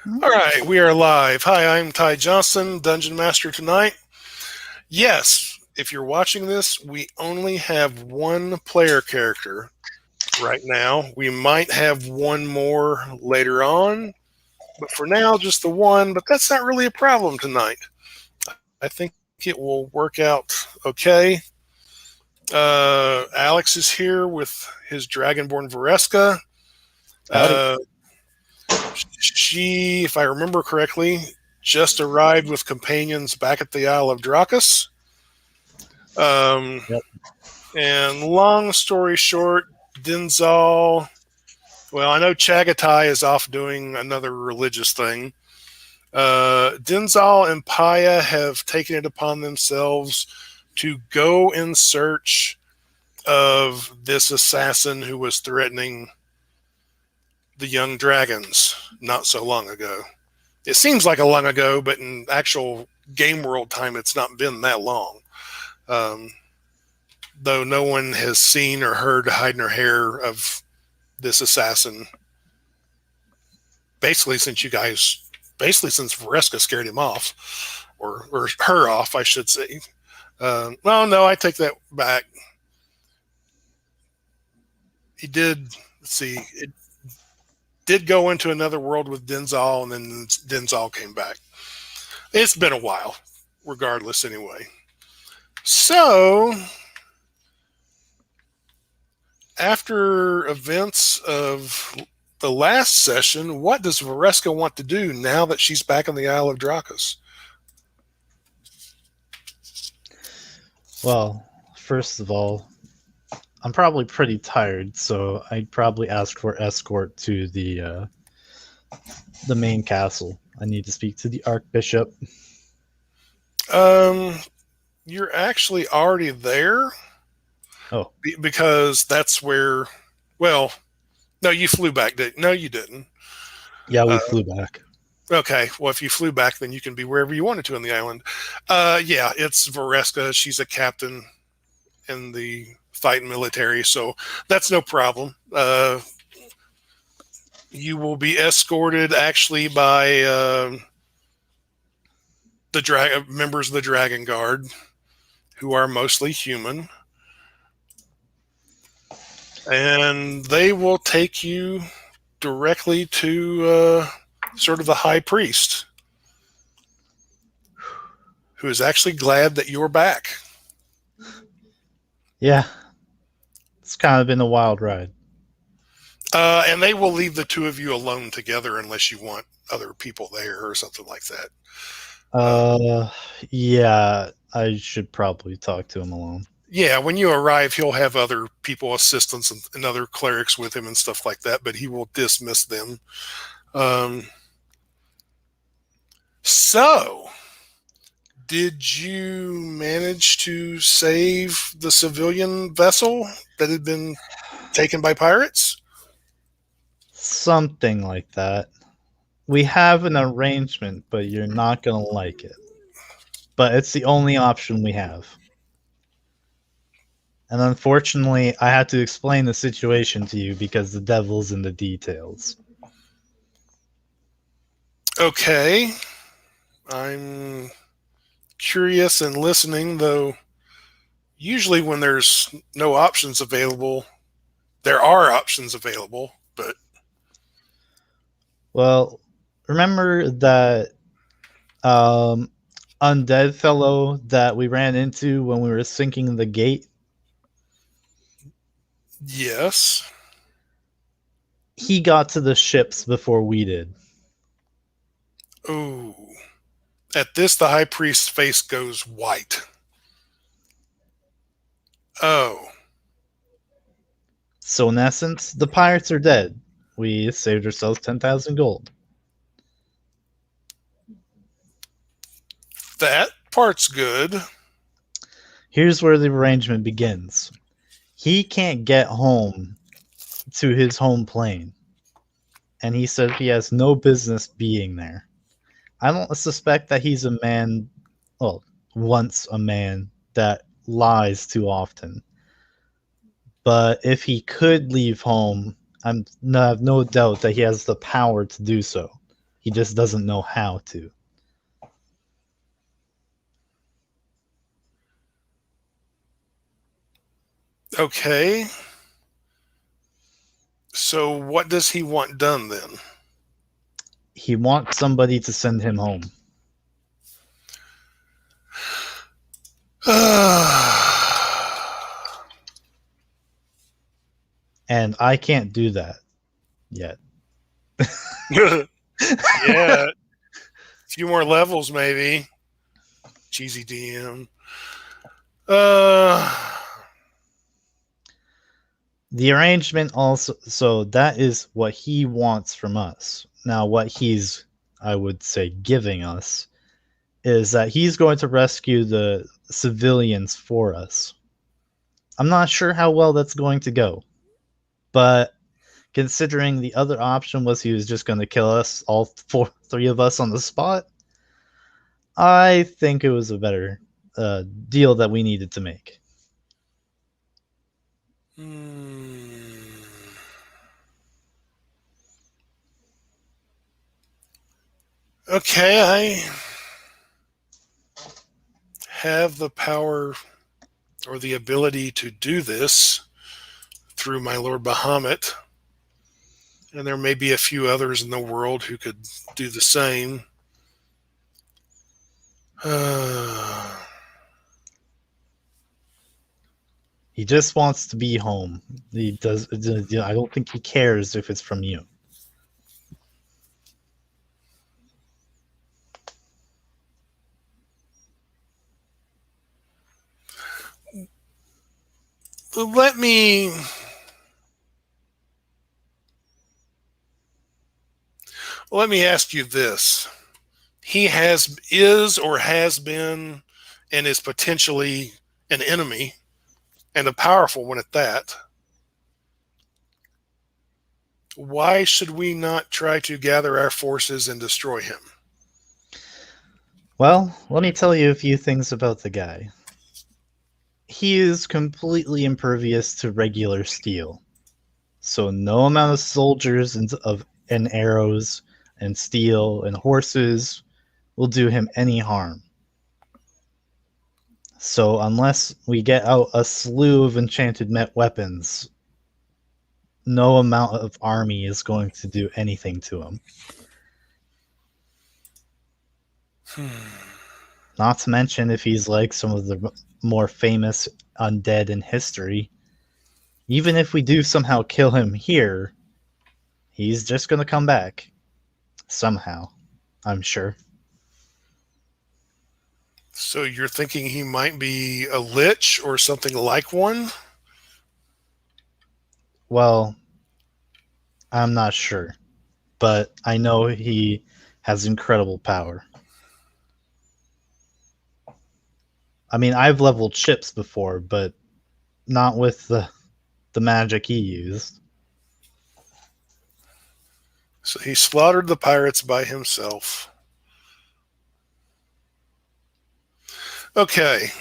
All right, we are live. Hi, I'm Ty Johnson, Dungeon Master tonight. Yes, if you're watching this, we only have one player character right now. We might have one more later on, but for now, just the one. But that's not really a problem tonight. I think it will work out okay. Alex is here with his Dragonborn Vareska. Howdy. Uh, she, if I remember correctly, just arrived with companions back at the Isle of Dracus. Um, Yep. and long story short, Denzal. Well, I know Chagatai is off doing another religious thing. Denzal and Paya have taken it upon themselves to go in search of this assassin who was threatening the young dragons not so long ago. It seems like a long ago, but in actual game world time, it's not been that long. Though no one has seen or heard hide nor hair of this assassin. Basically, since Vareska scared him off, or her off, I should say. Well, no, I take that back. He did. Let's see. It did go into another world with Denzal, and then Denzal came back. It's been a while, regardless, anyway. So, after events of the last session, what does Vareska want to do now that she's back on the Isle of Dracus? Well, first of all, I'm probably pretty tired, so I'd probably ask for escort to the main castle. I need to speak to the Archbishop. You're actually already there. Oh, Because that's where. Well, no, you flew back. No, you didn't. yeah, we flew back. Okay, well, if you flew back, then you can be wherever you wanted to on the island. Yeah, it's Vareska. She's a captain in the Thitan military, so that's no problem. You will be escorted actually by the members of the Dragon Guard, who are mostly human, and they will take you directly to sort of the high priest, who is actually glad that you're back. Yeah, it's kind of been a wild ride. And they will leave the two of you alone together unless you want other people there or something like that. Yeah, I should probably talk to him alone. Yeah, when you arrive, he'll have other people, assistants, and other clerics with him and stuff like that, but he will dismiss them. So, did you manage to save the civilian vessel that had been taken by pirates? Something like that. We have an arrangement, but you're not going to like it. But it's the only option we have. And unfortunately, I had to explain the situation to you because the devil's in the details. Okay. I'm curious and listening, though usually when there's no options available, there are options available, but... Well, remember that undead fellow that we ran into when we were sinking the gate? Yes. He got to the ships before we did. Ooh. At this, the high priest's face goes white. Oh. So in essence, the pirates are dead. We saved ourselves 10,000 gold. That part's good. Here's where the arrangement begins. He can't get home to his home plane. And he said he has no business being there. I don't suspect that he's a man, well, once a man, that lies too often. But if he could leave home, I have no doubt that he has the power to do so. He just doesn't know how to. Okay. So what does he want done then? He wants somebody to send him home. And I can't do that yet. Yeah. A few more levels, maybe. Cheesy DM. The arrangement also, so that is what he wants from us. Now, what he's, I would say, giving us is that he's going to rescue the civilians for us. I'm not sure how well that's going to go, but considering the other option was he was just going to kill us, all three of us on the spot, I think it was a better deal that we needed to make. Okay, I have the power or the ability to do this through my Lord Bahamut. And there may be a few others in the world who could do the same. He just wants to be home. He does. I don't think he cares if it's from you. Let me ask you this. He is or has been and is potentially an enemy, and a powerful one at that. Why should we not try to gather our forces and destroy him? Well, let me tell you a few things about the guy. He is completely impervious to regular steel. So no amount of soldiers and arrows and steel and horses will do him any harm. So unless we get out a slew of enchanted weapons, no amount of army is going to do anything to him. Not to mention if he's like some of the more famous undead in history, even if we do somehow kill him here, he's just going to come back. Somehow, I'm sure. So you're thinking he might be a lich or something like one? Well, I'm not sure, but I know he has incredible power. I mean, I've leveled ships before, but not with the magic he used. So he slaughtered the pirates by himself. Okay.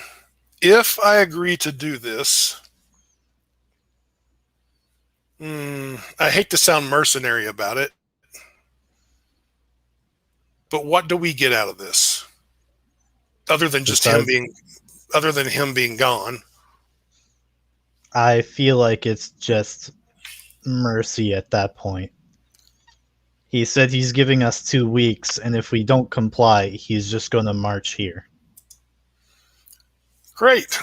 If I agree to do this, I hate to sound mercenary about it, but what do we get out of this? Other than just him being gone. I feel like it's just mercy at that point. He said he's giving us 2 weeks, and if we don't comply, he's just going to march here. Great.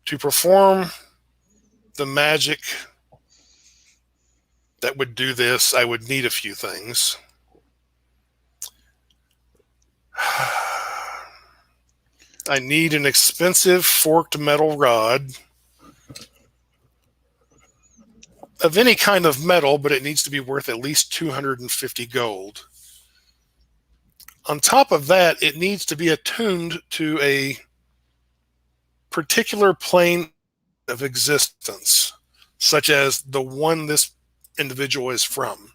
To perform the magic that would do this, I would need a few things. I need an expensive forked metal rod of any kind of metal, but it needs to be worth at least 250 gold. On top of that, it needs to be attuned to a particular plane of existence, such as the one this individual is from.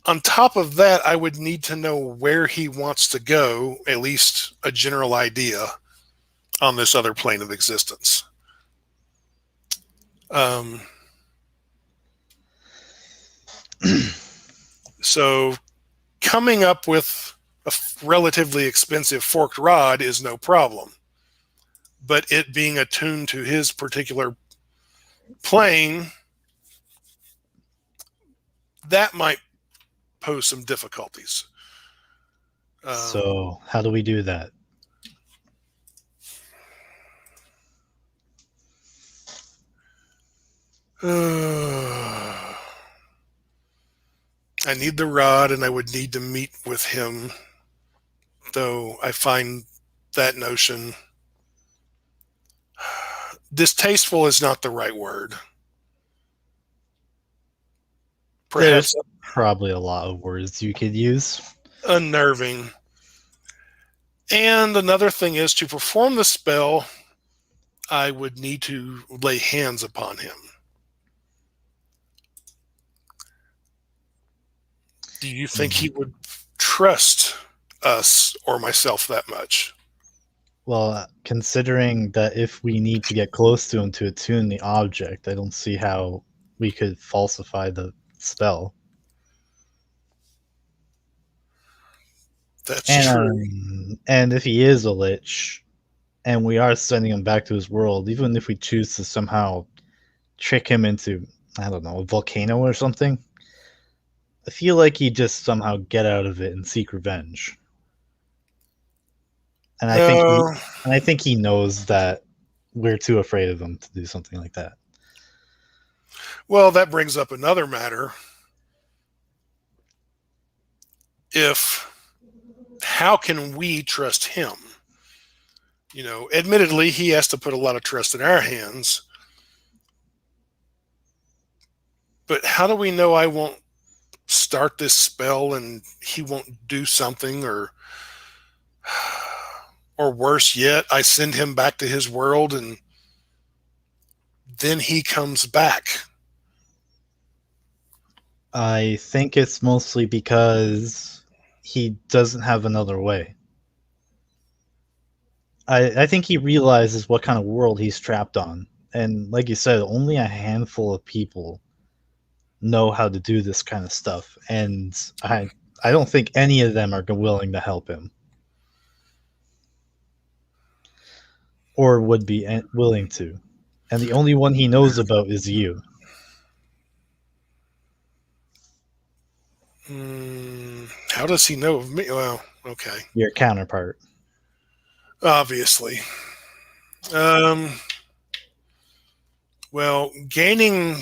On top of that, I would need to know where he wants to go, at least a general idea on this other plane of existence. So coming up with a relatively expensive forked rod is no problem. But it being attuned to his particular plane, that might pose some difficulties. So how do we do that? I need the rod, and I would need to meet with him, though I find that notion distasteful is not the right word. Perhaps There's probably a lot of words you could use. unnerving. And another thing is, to perform the spell, I would need to lay hands upon him. Do you think he would trust us or myself that much? Well, considering that if we need to get close to him to attune the object, I don't see how we could falsify the spell. That's true. And if he is a lich, and we are sending him back to his world, even if we choose to somehow trick him into, I don't know, a volcano or something, I feel like he'd just somehow get out of it and seek revenge. And I think he knows that we're too afraid of him to do something like that. Well, that brings up another matter. How can we trust him? You know, admittedly, he has to put a lot of trust in our hands. But how do we know I won't start this spell and he won't do something, or worse yet, I send him back to his world and then he comes back? I think it's mostly because he doesn't have another way. I think he realizes what kind of world he's trapped on. And like you said, only a handful of people know how to do this kind of stuff. And I don't think any of them are willing to help him. Or would be willing to. And the only one he knows about is you. How does he know of me? Well, okay. Your counterpart. Obviously. Well, gaining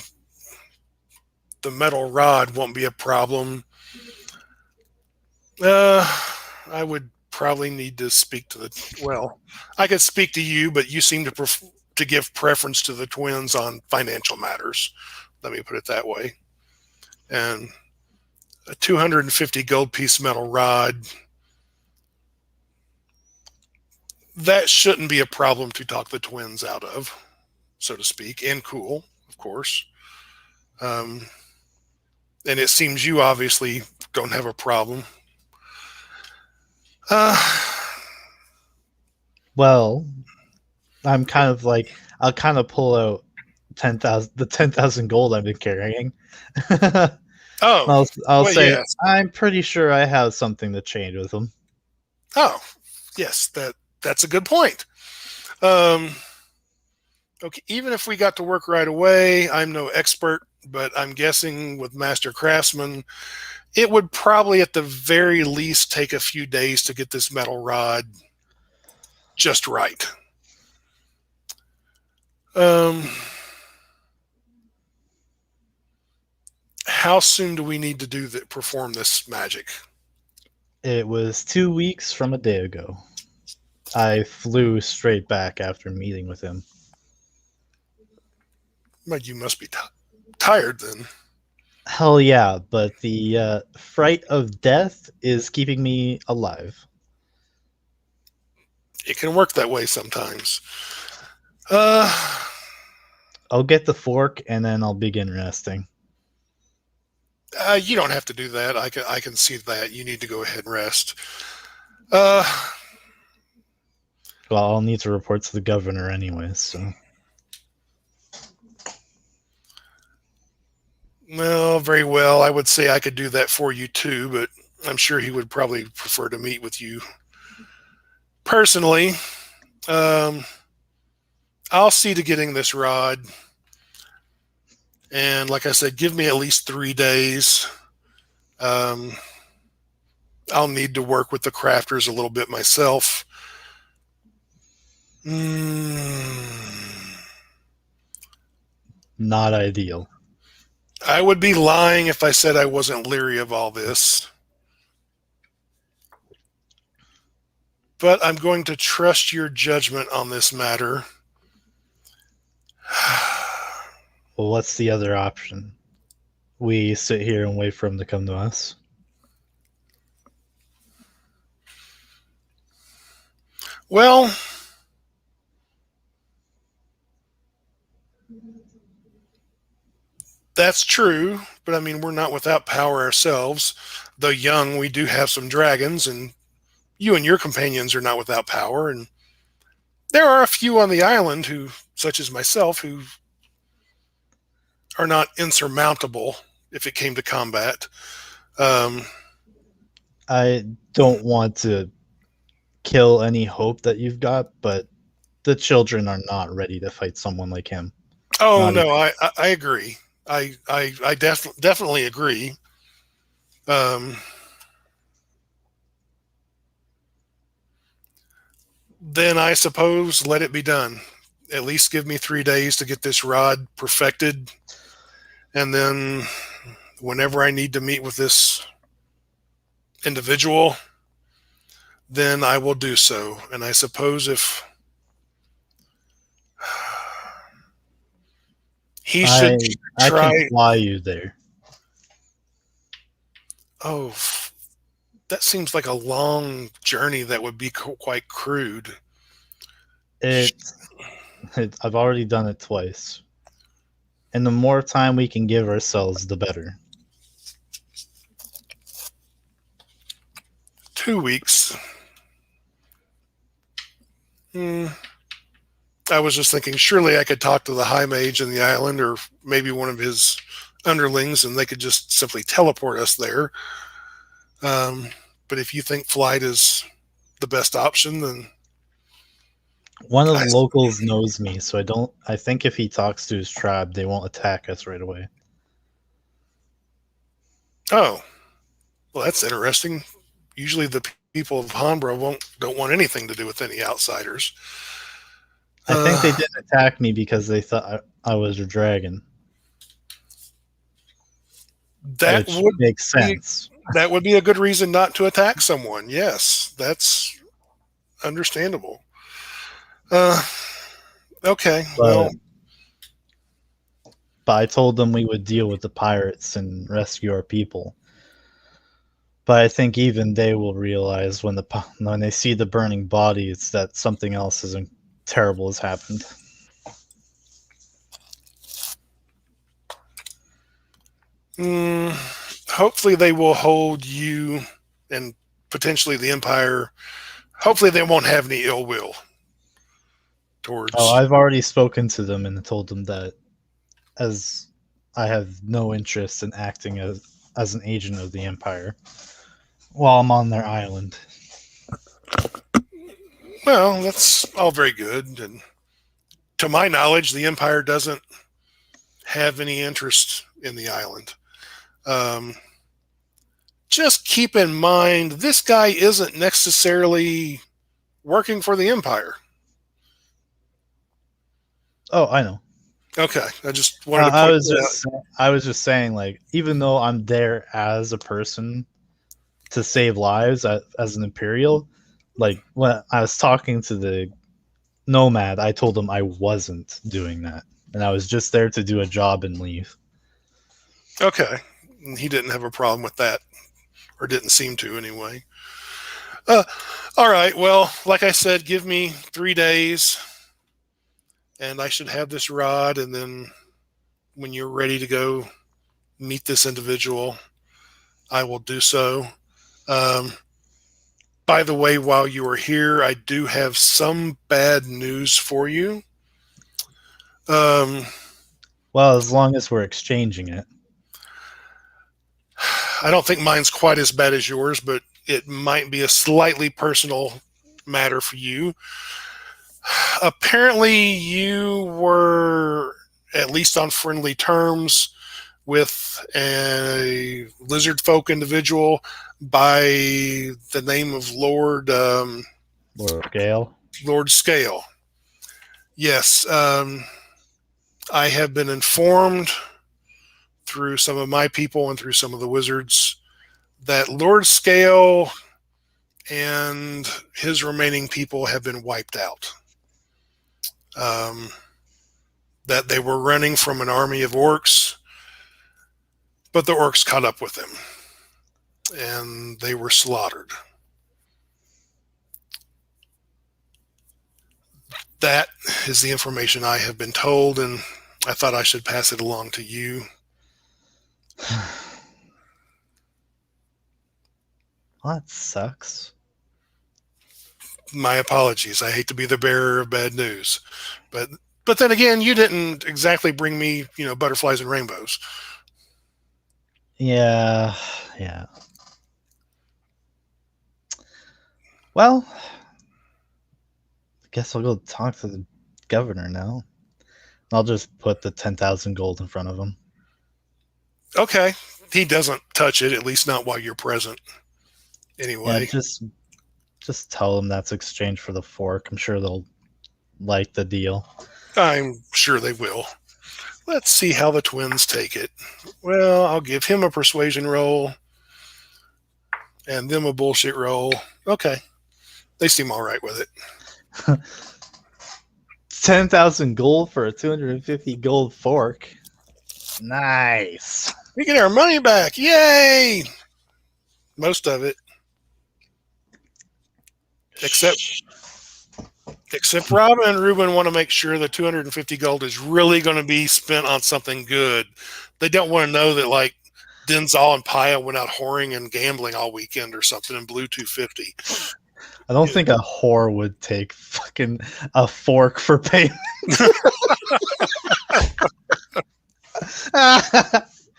the metal rod won't be a problem. I would probably need to speak to I could speak to you, but you seem to give preference to the twins on financial matters. Let me put it that way. And a 250 gold piece metal rod, that shouldn't be a problem to talk the twins out of, so to speak, and cool, of course. And it seems you obviously don't have a problem. Well, I'm kind of like, I'll kind of pull out 10,000 gold I've been carrying. Oh, I'll say, yes. I'm pretty sure I have something to trade with him. Oh, yes, that's a good point. Okay, even if we got to work right away, I'm no expert, but I'm guessing with Master Craftsman, it would probably at the very least take a few days to get this metal rod just right. How soon do we need to perform this magic? It was 2 weeks from a day ago. I flew straight back after meeting with him. Well, you must be tired then. Hell yeah, but the fright of death is keeping me alive. It can work that way sometimes. I'll get the fork and then I'll begin resting. You don't have to do that. I can see that. You need to go ahead and rest. Uh, Well, I'll need to report to the governor anyway, so. well, very well. I would say I could do that for you too, but I'm sure he would probably prefer to meet with you personally. Um, I'll see to getting this rod. And like I said, give me at least 3 days. Um, I'll need to work with the crafters a little bit myself. Not ideal. I would be lying if I said I wasn't leery of all this. But I'm going to trust your judgment on this matter. Well, what's the other option? We sit here and wait for him to come to us. Well, that's true, but I mean, we're not without power ourselves. Though young, we do have some dragons, and you and your companions are not without power. And there are a few on the island who, such as myself, who are not insurmountable if it came to combat. I don't want to kill any hope that you've got, but the children are not ready to fight someone like him. Oh Not no, I agree. I definitely agree. Then I suppose let it be done. At least give me 3 days to get this rod perfected, and then whenever I need to meet with this individual, then I will do so. And I suppose if he should I try. can fly you there. Oh, that seems like a long journey that would be quite crude. I've already done it twice. And the more time we can give ourselves, the better. 2 weeks. I was just thinking, surely I could talk to the High Mage in the island, or maybe one of his underlings, and they could just simply teleport us there. But if you think flight is the best option, then one of the locals knows me, so I think if he talks to his tribe, they won't attack us right away. Oh, well, that's interesting. Usually the people of Hanbro don't want anything to do with any outsiders. I think they didn't attack me because they thought I was a dragon. That would make sense. That would be a good reason not to attack someone. Yes, that's understandable. Okay, well, but I told them we would deal with the pirates and rescue our people. But I think even they will realize when they see the burning bodies that something else terrible has happened. Hopefully they will hold you and potentially the Empire. Hopefully they won't have any ill will towards. Oh, I've already spoken to them and told them that as I have no interest in acting as an agent of the Empire while I'm on their island. Well, that's all very good. And to my knowledge, the Empire doesn't have any interest in the island. Just keep in mind, this guy isn't necessarily working for the Empire. Oh, I know. Okay, I just wanted to point I was just saying, like, even though I'm there as a person to save lives as an Imperial, like when I was talking to the Nomad, I told him I wasn't doing that, and I was just there to do a job and leave. Okay, he didn't have a problem with that, or didn't seem to anyway. All right, well, like I said, give me 3 days, and I should have this rod, and then when you're ready to go meet this individual, I will do so. By the way, while you are here, I do have some bad news for you. Well, as long as we're exchanging it. I don't think mine's quite as bad as yours, but it might be a slightly personal matter for you. Apparently, you were at least on friendly terms with a lizard folk individual by the name of Lord Gale. Lord Scale. Yes, I have been informed through some of my people and through some of the wizards that Lord Scale and his remaining people have been wiped out. That they were running from an army of orcs, but the orcs caught up with them, and they were slaughtered. That is the information I have been told, and I thought I should pass it along to you. Well, that sucks. My apologies. I hate to be the bearer of bad news, but then again, you didn't exactly bring me, butterflies and rainbows. Yeah. Well, I guess I'll go talk to the governor now. I'll just put the 10,000 gold in front of him. Okay. He doesn't touch it, at least not while you're present. Anyway. Yeah, just tell them that's exchange for the fork. I'm sure they'll like the deal. I'm sure they will. Let's see how the twins take it. Well, I'll give him a persuasion roll and them a bullshit roll. Okay. They seem all right with it. 10,000 gold for a 250 gold fork. Nice. We get our money back. Yay! Most of it. Except Robin and Ruben want to make sure the 250 gold is really going to be spent on something good. They don't want to know that, like, Denzel and Paya went out whoring and gambling all weekend or something and blew 250. I don't think a whore would take fucking a fork for payment.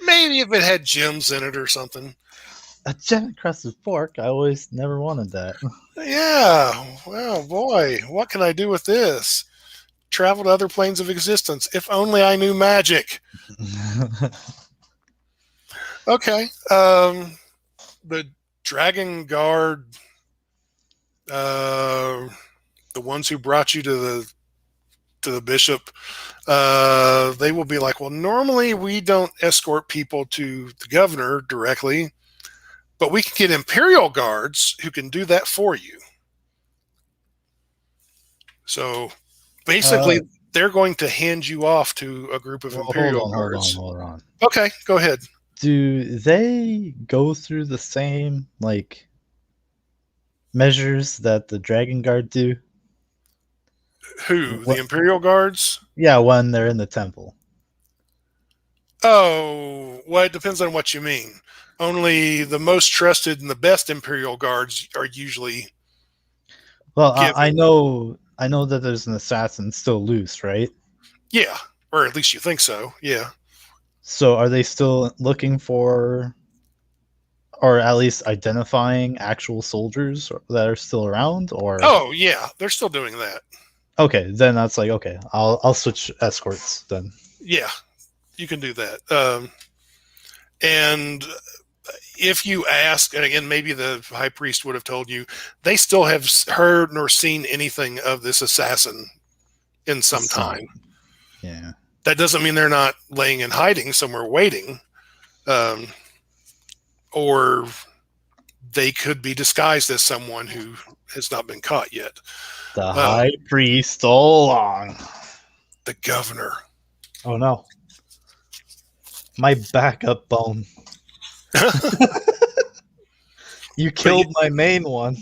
Maybe if it had gems in it or something. A gem-encrusted fork? I always never wanted that. Yeah. Well, boy, what can I do with this? Travel to other planes of existence. If only I knew magic. Okay. The Dragon Guard, the ones who brought you to the bishop, they will be like, well, normally we don't escort people to the governor directly, but we can get Imperial Guards who can do that for you. So basically, they're going to hand you off to a group of Imperial Guards. Hold on. Okay, go ahead. Do they go through the same, like, measures that the Dragon Guard do? Who? The Imperial Guards? Yeah, when they're in the temple. Oh, well, it depends on what you mean. Only the most trusted and the best Imperial Guards are usually. Well, I know that there's an assassin still loose, right? Yeah, or at least you think so. Yeah. So are they still looking for, or at least identifying actual soldiers that are still around? Or oh yeah, they're still doing that. Okay, then that's like, okay, I'll switch escorts then. Yeah, you can do that. And if you ask, and again, maybe the high priest would have told you, they still have heard nor seen anything of this assassin in some time. Yeah. That doesn't mean they're not laying in hiding somewhere waiting. Or they could be disguised as someone who has not been caught yet. The high priest all along. The governor. Oh no. My backup bone. You killed my main one.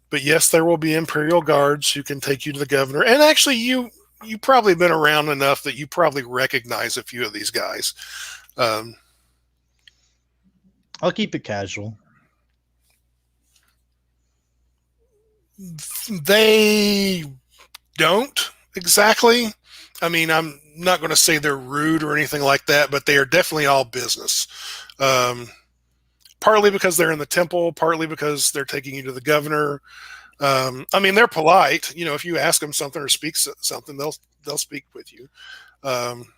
But yes, there will be Imperial Guards who can take you to the governor. And actually, you probably been around enough that you probably recognize a few of these guys. Um, I'll keep it casual. they don't exactly. I mean, I'm not going to say they're rude or anything like that, but they are definitely all business. Um, Partly because they're in the temple, partly because they're taking you to the governor. I mean, they're polite. You know, if you ask them something or speak something, they'll speak with you. Um,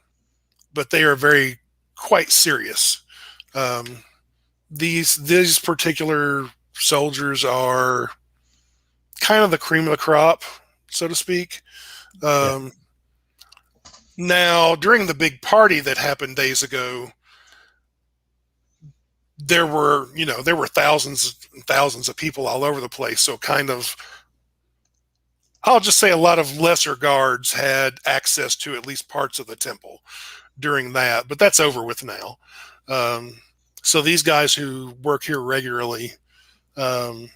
but they are very quite serious. Um, these particular soldiers are kind of the cream of the crop, so to speak. Yeah. Um, Now, during the big party that happened days ago, there were thousands and thousands of people all over the place. So kind of, I'll just say a lot of lesser guards had access to at least parts of the temple during that, but that's over with now. Um, so these guys who work here regularly um,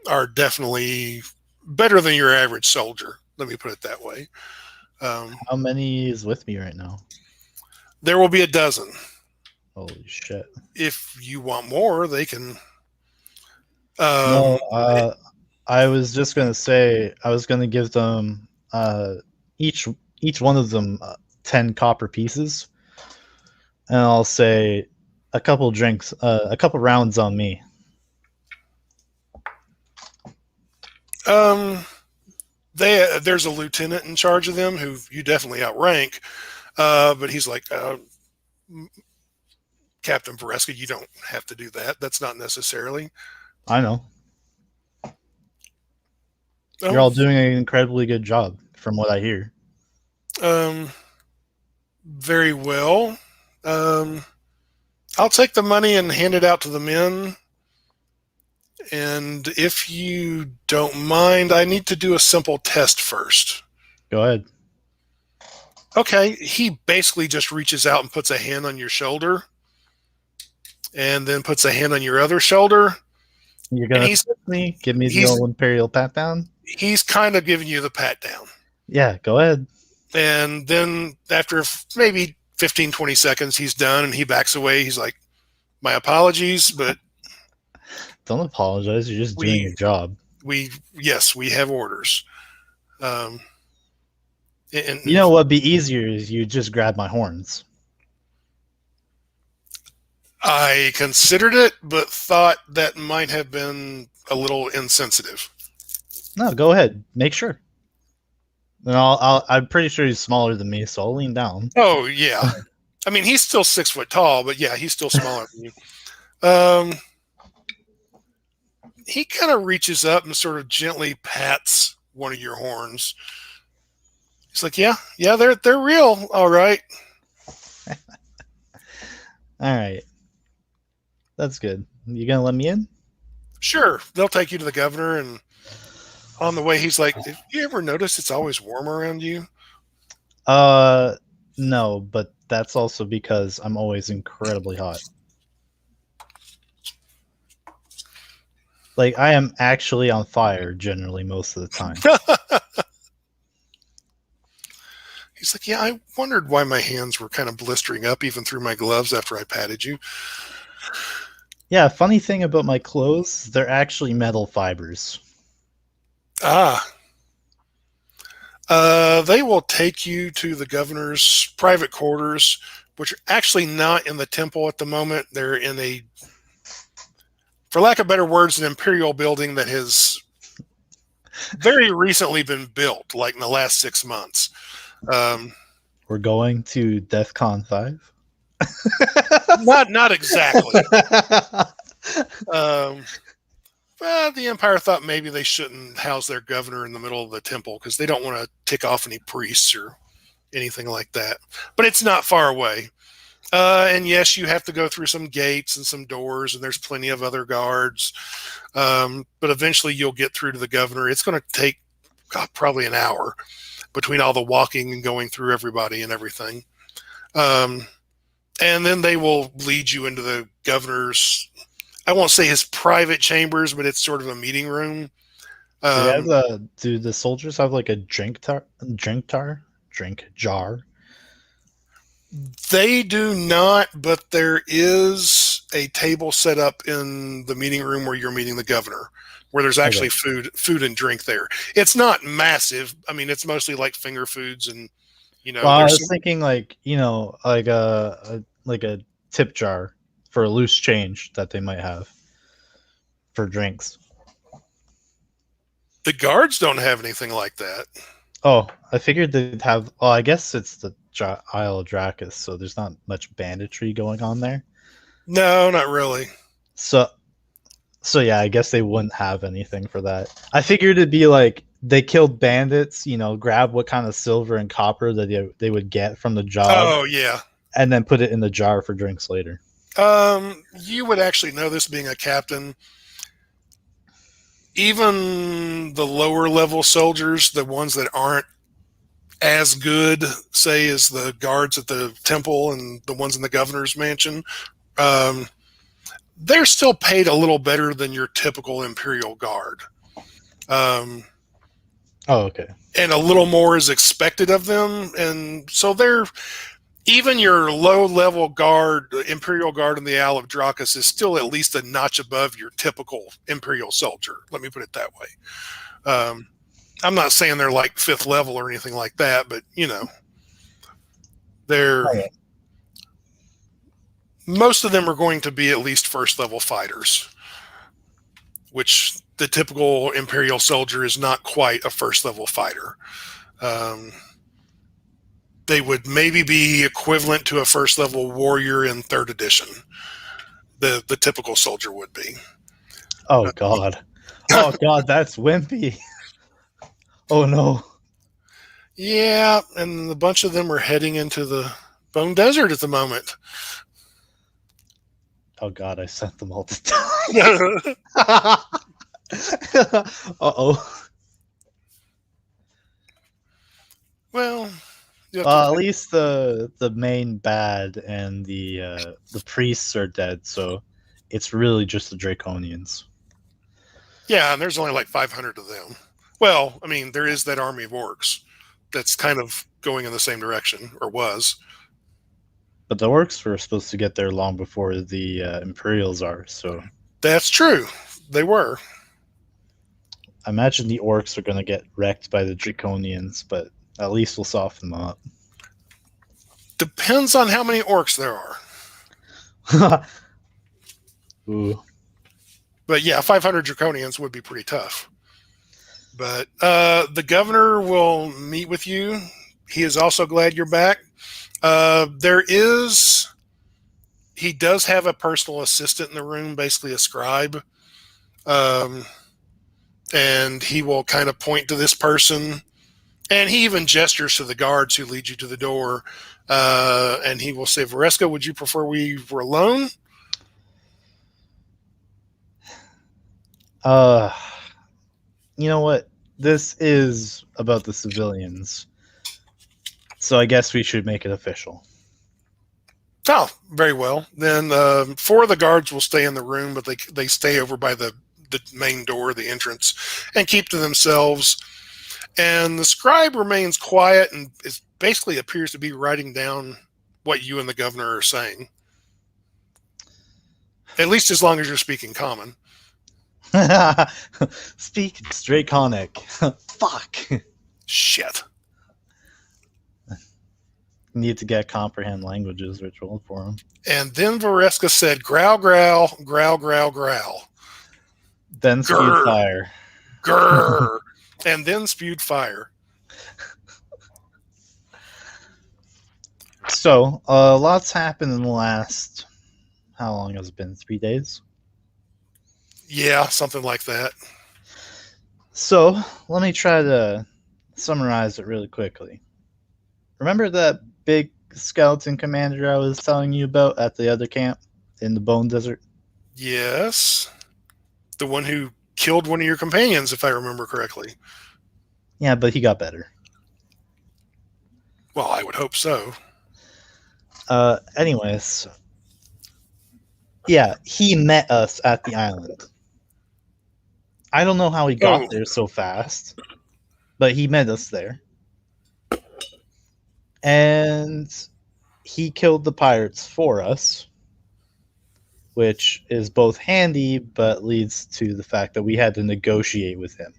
are definitely better than your average soldier. Let me put it that way. How many is with me right now? There will be a dozen. Holy shit. If you want more, they can. No, I was just gonna say I was gonna give them each each one of them 10 copper pieces, and I'll say a couple drinks, a couple rounds on me. There's a lieutenant in charge of them who you definitely outrank, but he's like, Captain Vareska, you don't have to do that. That's not necessarily. I know. You're all doing an incredibly good job, from what I hear. Very well. I'll take the money and hand it out to the men. And if you don't mind, I need to do a simple test first. Go ahead. Okay, he basically just reaches out and puts a hand on your shoulder and then puts a hand on your other shoulder. You're going to me? Give me the old Imperial pat down? He's kind of giving you the pat down. Yeah, go ahead. And then after maybe 15, 20 seconds, he's done and he backs away. He's like, my apologies, but... Don't apologize. You're just doing your job. Yes, we have orders. And you know what'd be easier is you just grab my horns. I considered it, but thought that might have been a little insensitive. No, go ahead. Make sure. And I'm pretty sure he's smaller than me, so I'll lean down. Oh, yeah. I mean, he's still 6 foot tall, but yeah, he's still smaller than you. He kind of reaches up and sort of gently pats one of your horns. He's like, yeah, they're real. All right. All right. That's good. You gonna let me in? Sure. They'll take you to the governor, and on the way, he's like, have you ever noticed it's always warm around you? No, but that's also because I'm always incredibly hot. Like, I am actually on fire generally most of the time. He's like, yeah, I wondered why my hands were kind of blistering up even through my gloves after I patted you. Yeah, funny thing about my clothes, they're actually metal fibers. They will take you to the governor's private quarters, which are actually not in the temple at the moment. They're in a, for lack of better words, an imperial building that has very recently been built, like in the last 6 months. We're going to DEFCON 5? Not exactly. The Empire thought maybe they shouldn't house their governor in the middle of the temple because they don't want to tick off any priests or anything like that. But it's not far away. And yes, you have to go through some gates and some doors, and there's plenty of other guards. But eventually you'll get through to the governor. It's going to take probably an hour between all the walking and going through everybody and everything. And then they will lead you into the governor's, I won't say his private chambers, but it's sort of a meeting room. Do the soldiers have like a drink jar? They do not, but there is a table set up in the meeting room where you're meeting the governor, where there's actually Okay. food and drink there. It's not massive. I mean, it's mostly like finger foods and Well, I there's was some. thinking like like a tip jar for a loose change that they might have for drinks. The guards don't have anything like that. Oh, I figured they'd have. Oh, I guess it's the Isle of Dracus, so there's not much banditry going on there. No, not really. So, so yeah, I guess they wouldn't have anything for that. I figured it'd be like they killed bandits, grab what kind of silver and copper that they would get from the job, Oh yeah. and then put it in the jar for drinks later. You would actually know this being a captain. Even the lower level soldiers, the ones that aren't as good, say, as the guards at the temple and the ones in the governor's mansion, um, they're still paid a little better than your typical Imperial Guard. Um, Oh, okay. and a little more is expected of them. And so they're, even your low level guard, Imperial Guard in the Isle of Dracus, is still at least a notch above your typical Imperial soldier. Let me put it that way. I'm not saying they're like fifth level or anything like that, but they're, Okay. most of them are going to be at least first level fighters, which the typical Imperial soldier is not quite a first level fighter. Um, they would maybe be equivalent to a first level warrior in third edition. The typical soldier would be. Oh god. Oh god, that's wimpy. Oh no. Yeah, and a bunch of them are heading into the Bone Desert at the moment. Oh god, I sent them all to die. Uh-oh. Well, you have to. At least the main bad and the priests are dead, so it's really just the Draconians. Yeah, and there's only like 500 of them. Well, I mean, there is that army of orcs that's kind of going in the same direction, or was. But the orcs were supposed to get there long before the Imperials are, so That's true. They were. I imagine the orcs are going to get wrecked by the Draconians, but at least we'll soften them up. Depends on how many orcs there are. Ooh. But yeah, 500 Draconians would be pretty tough. But the governor will meet with you. He is also glad you're back. He does have a personal assistant in the room, basically a scribe. And he will kind of point to this person. And he even gestures to the guards who lead you to the door. And he will say, Vareska, would you prefer we were alone? You know what? This is about the civilians. So I guess we should make it official. Oh, very well. Then 4 of the guards will stay in the room, but they stay over by the main door, the entrance, and keep to themselves. And the scribe remains quiet and is basically appears to be writing down what you and the governor are saying. At least as long as you're speaking common. Speak Draconic. Fuck. Shit. Need to get comprehend languages ritual for him. And then Vareska said, growl, growl, growl, growl, growl. Then spewed fire. Grrr. And then spewed fire. So, lots happened in the last, how long has it been? 3 days? Yeah, something like that. So, let me try to summarize it really quickly. Remember that big skeleton commander I was telling you about at the other camp in the Bone Desert? Yes. The one who killed one of your companions, if I remember correctly. Yeah, but he got better. Well, I would hope so. Anyways. Yeah, he met us at the island. I don't know how he got there so fast, but he met us there. And he killed the pirates for us, which is both handy but leads to the fact that we had to negotiate with him.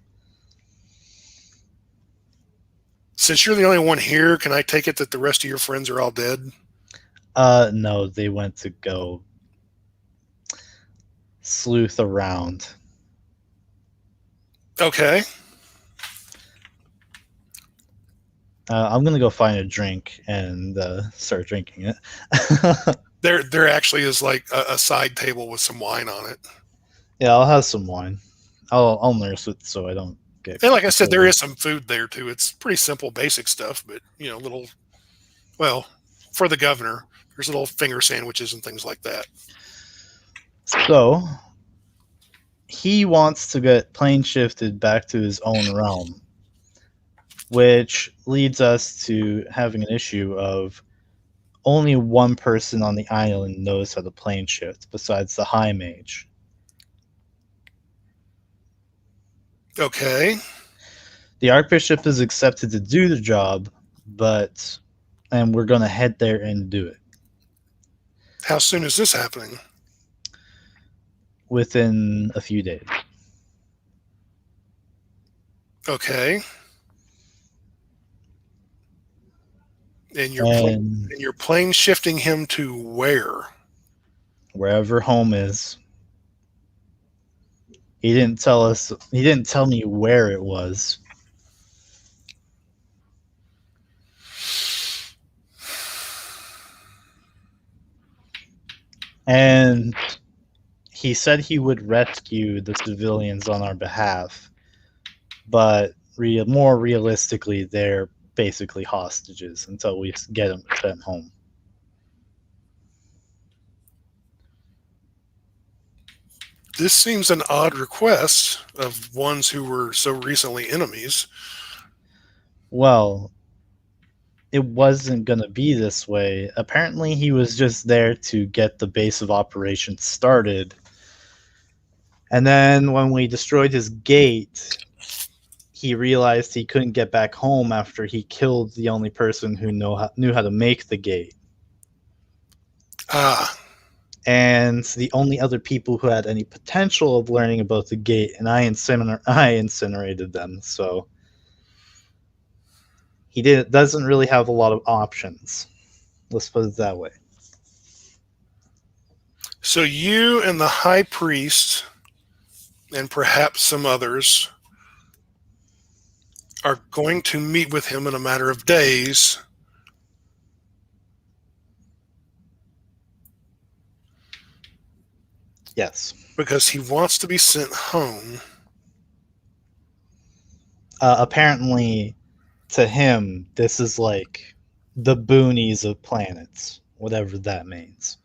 Since you're the only one here, can I take it that the rest of your friends are all dead? No, they went to go sleuth around. Okay. I'm gonna go find a drink and start drinking it. There actually is like a side table with some wine on it. Yeah, I'll have some wine. I'll nurse it so I don't get. And like I said, there is some food there too. It's pretty simple, basic stuff, but little. Well, for the governor, there's little finger sandwiches and things like that. So he wants to get plane shifted back to his own realm, which leads us to having an issue of only one person on the island knows how to plane shift besides the High Mage. Okay. The Archbishop is accepted to do the job, and we're going to head there and do it. How soon is this happening? Within a few days. Okay. And you're plane shifting him to where? Wherever home is. He didn't tell us. He didn't tell me where it was. And he said he would rescue the civilians on our behalf, but more realistically, they're basically hostages until we get them sent home. This seems an odd request of ones who were so recently enemies. Well, it wasn't going to be this way. Apparently, he was just there to get the base of operations started. And then when we destroyed his gate, he realized he couldn't get back home after he killed the only person who knew how to make the gate. Ah. And the only other people who had any potential of learning about the gate, and I incinerated them, so he doesn't really have a lot of options. Let's put it that way. So you and the High Priest, and perhaps some others, are going to meet with him in a matter of days. Yes. Because he wants to be sent home. Apparently, to him, this is like the boonies of planets, whatever that means.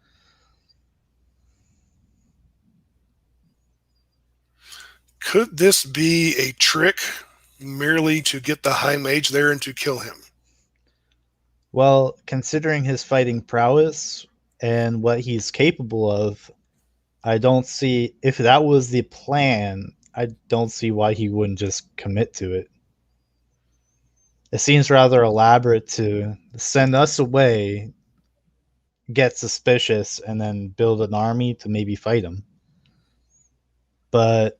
Could this be a trick merely to get the High Mage there and to kill him? Well, considering his fighting prowess and what he's capable of, I don't see, if that was the plan, I don't see why he wouldn't just commit to it. It seems rather elaborate to send us away, get suspicious, and then build an army to maybe fight him. But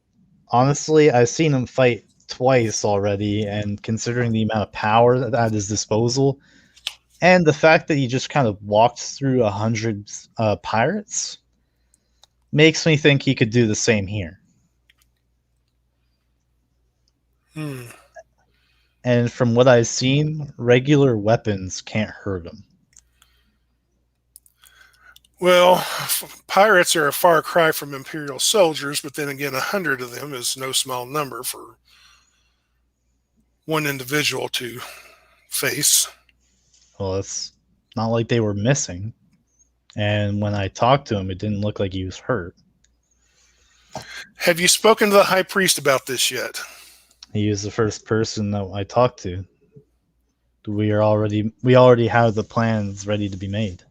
honestly, I've seen him fight twice already, and considering the amount of power at his disposal, and the fact that he just kind of walked through 100 pirates, makes me think he could do the same here. And from what I've seen, regular weapons can't hurt him. Well, pirates are a far cry from Imperial soldiers, but then again, 100 of them is no small number for one individual to face. Well, it's not like they were missing. And when I talked to him, it didn't look like he was hurt. Have you spoken to the High Priest about this yet? He was the first person that I talked to. We already have the plans ready to be made.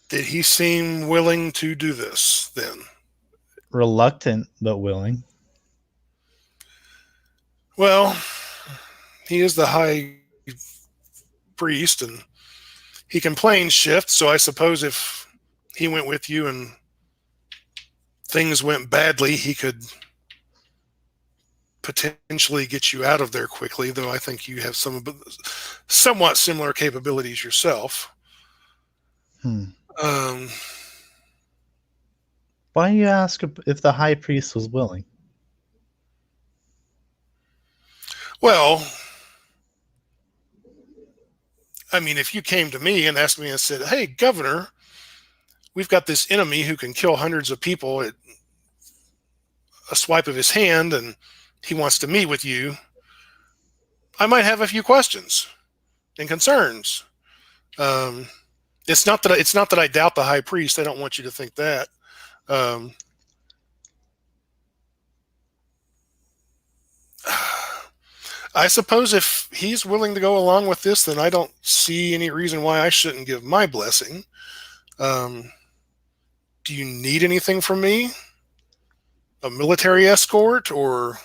Did he seem willing to do this then? Reluctant, but willing. Well, he is the High Priest, and he can plane shift, so I suppose if he went with you and things went badly, he could potentially get you out of there quickly, though I think you have some somewhat similar capabilities yourself. Um, Why do you ask if the high priest was willing? well, I mean, if you came to me and asked me and said, "Hey, Governor, we've got this enemy who can kill hundreds of people at a swipe of his hand, and he wants to meet with you," I might have a few questions and concerns. Um, it's not that I doubt the high priest. I don't want you to think that. Um, I suppose if he's willing to go along with this, then I don't see any reason why I shouldn't give my blessing. Um, do you need anything from me? A military escort or?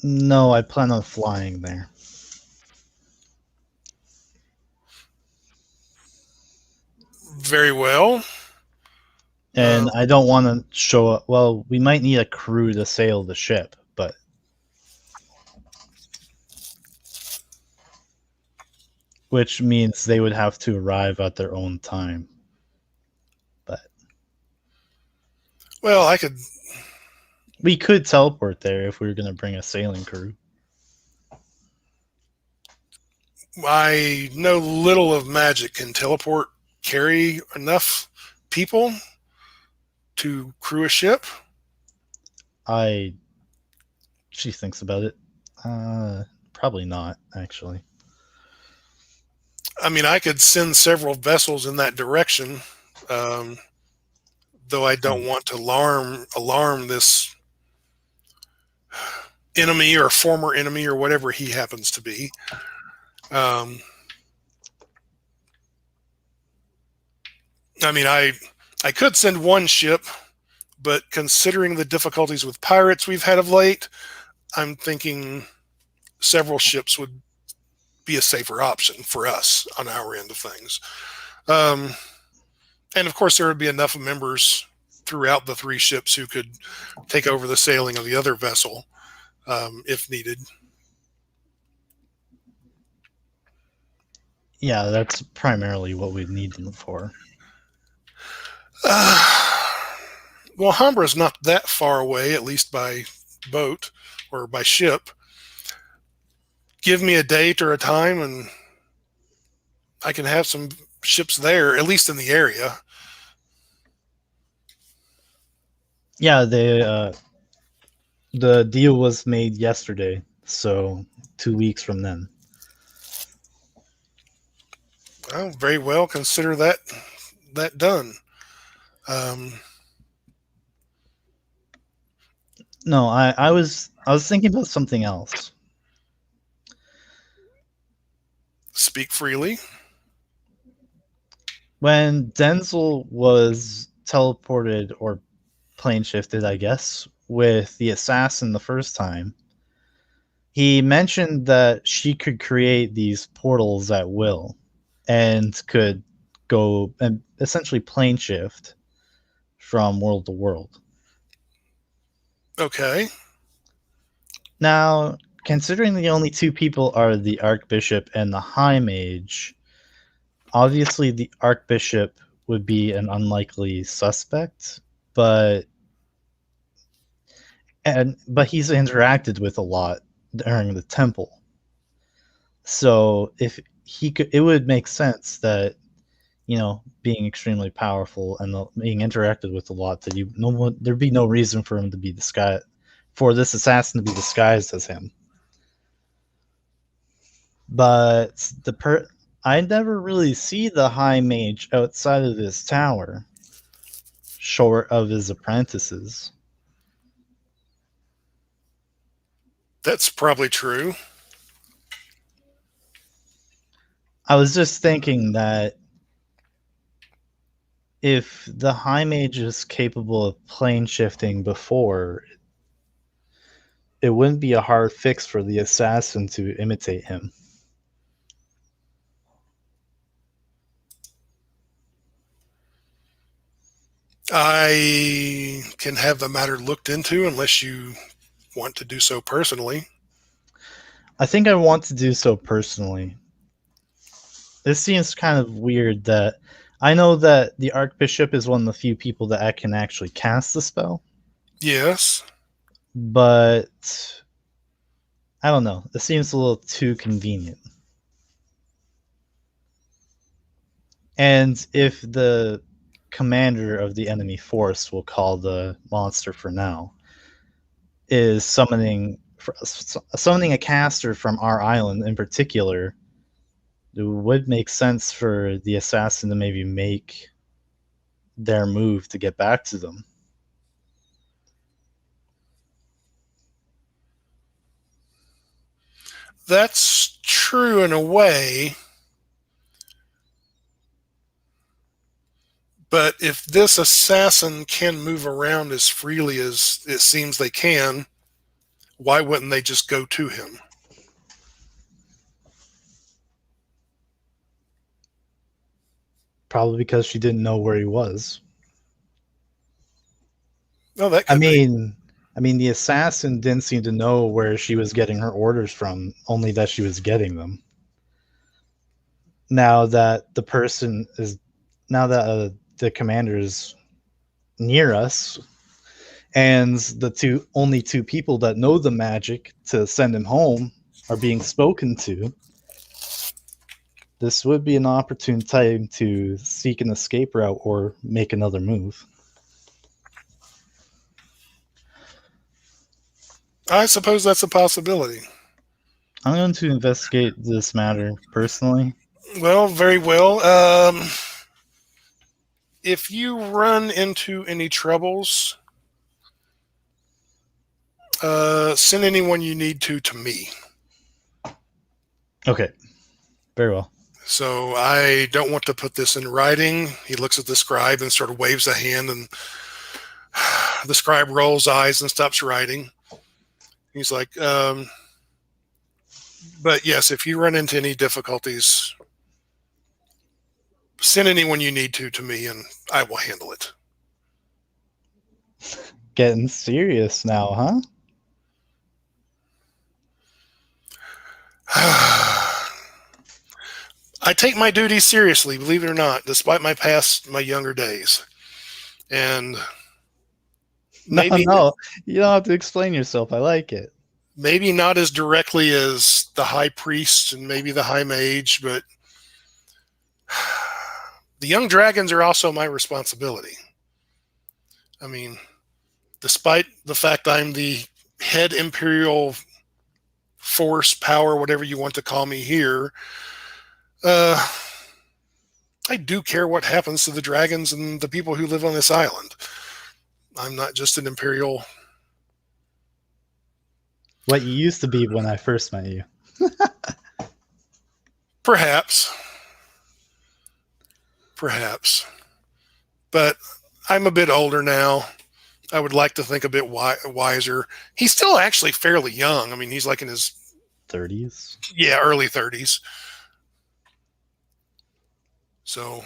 No, I plan on flying there. Very well. And I don't want to show up. Well, we might need a crew to sail the ship, but which means they would have to arrive at their own time. But well, we could teleport there if we were going to bring a sailing crew. I know little of magic. Can teleport carry enough people to crew a ship? She thinks about it. Probably not, actually. I mean, I could send several vessels in that direction, though I don't want to alarm this enemy or former enemy or whatever he happens to be. I mean, I could send one ship, but considering the difficulties with pirates we've had of late, I'm thinking several ships would be a safer option for us on our end of things. And of course, there would be enough members throughout the three ships who could take over the sailing of the other vessel if needed. Yeah, that's primarily what we need them for. Well, Humbra's not that far away, at least by boat or by ship. Give me a date or a time, and I can have some ships there, at least in the area. Yeah, the deal was made yesterday, so 2 weeks from then. Well, very well. Consider that done. No, I was thinking about something else. Speak freely. When Denzel was teleported or plane shifted, I guess, with the assassin the first time, he mentioned that she could create these portals at will and could go and essentially plane shift from world to world. Okay. Now, considering the only two people are the Archbishop and the High Mage, obviously the Archbishop would be an unlikely suspect, but he's interacted with a lot during the temple. So if he could, it would make sense that, you know, being extremely powerful and being interacted with a lot, that there'd be no reason for him to be disguised, for this assassin to be disguised as him. But I never really see the High Mage outside of this tower, short of his apprentices. That's probably true. I was just thinking that if the High Mage is capable of plane shifting before, it wouldn't be a hard fix for the assassin to imitate him. I can have the matter looked into unless you want to do so personally. I think I want to do so personally. This seems kind of weird that I know that the Archbishop is one of the few people that can actually cast the spell, Yes. but I don't know. It seems a little too convenient. And if the commander of the enemy force, we'll call the monster for now, is summoning a caster from our island in particular, it would make sense for the assassin to maybe make their move to get back to them. That's true in a way. But if this assassin can move around as freely as it seems they can, why wouldn't they just go to him? Probably because she didn't know where he was. Oh, that I could be. mean, the assassin didn't seem to know where she was getting her orders from, only that she was getting them. Now that the person is, now that the commander is near us, and the only two people that know the magic to send him home are being spoken to, this would be an opportune time to seek an escape route or make another move. I suppose that's a possibility. I'm going to investigate this matter personally. Well, very well. If you run into any troubles, send anyone you need to me. Okay, very well. So I don't want to put this in writing. He looks at the scribe and sort of waves a hand, and the scribe rolls eyes and stops writing. He's like, but yes, if you run into any difficulties, send anyone you need to me, and I will handle it. Getting serious now, huh? I take my duties seriously, believe it or not, despite my younger days. And maybe No, you don't have to explain yourself. I like it. maybe not as directly as the high priest and maybe the high mage, but the young dragons are also my responsibility. I mean, despite the fact I'm the head Imperial force, power, whatever you want to call me here, I do care what happens to the dragons and the people who live on this island. I'm not just an Imperial. What you used to be when I first met you. Perhaps. Perhaps. But I'm a bit older now. I would like to think a bit wiser. He's still actually fairly young. I mean, he's like in his 30s? Yeah, early 30s. So,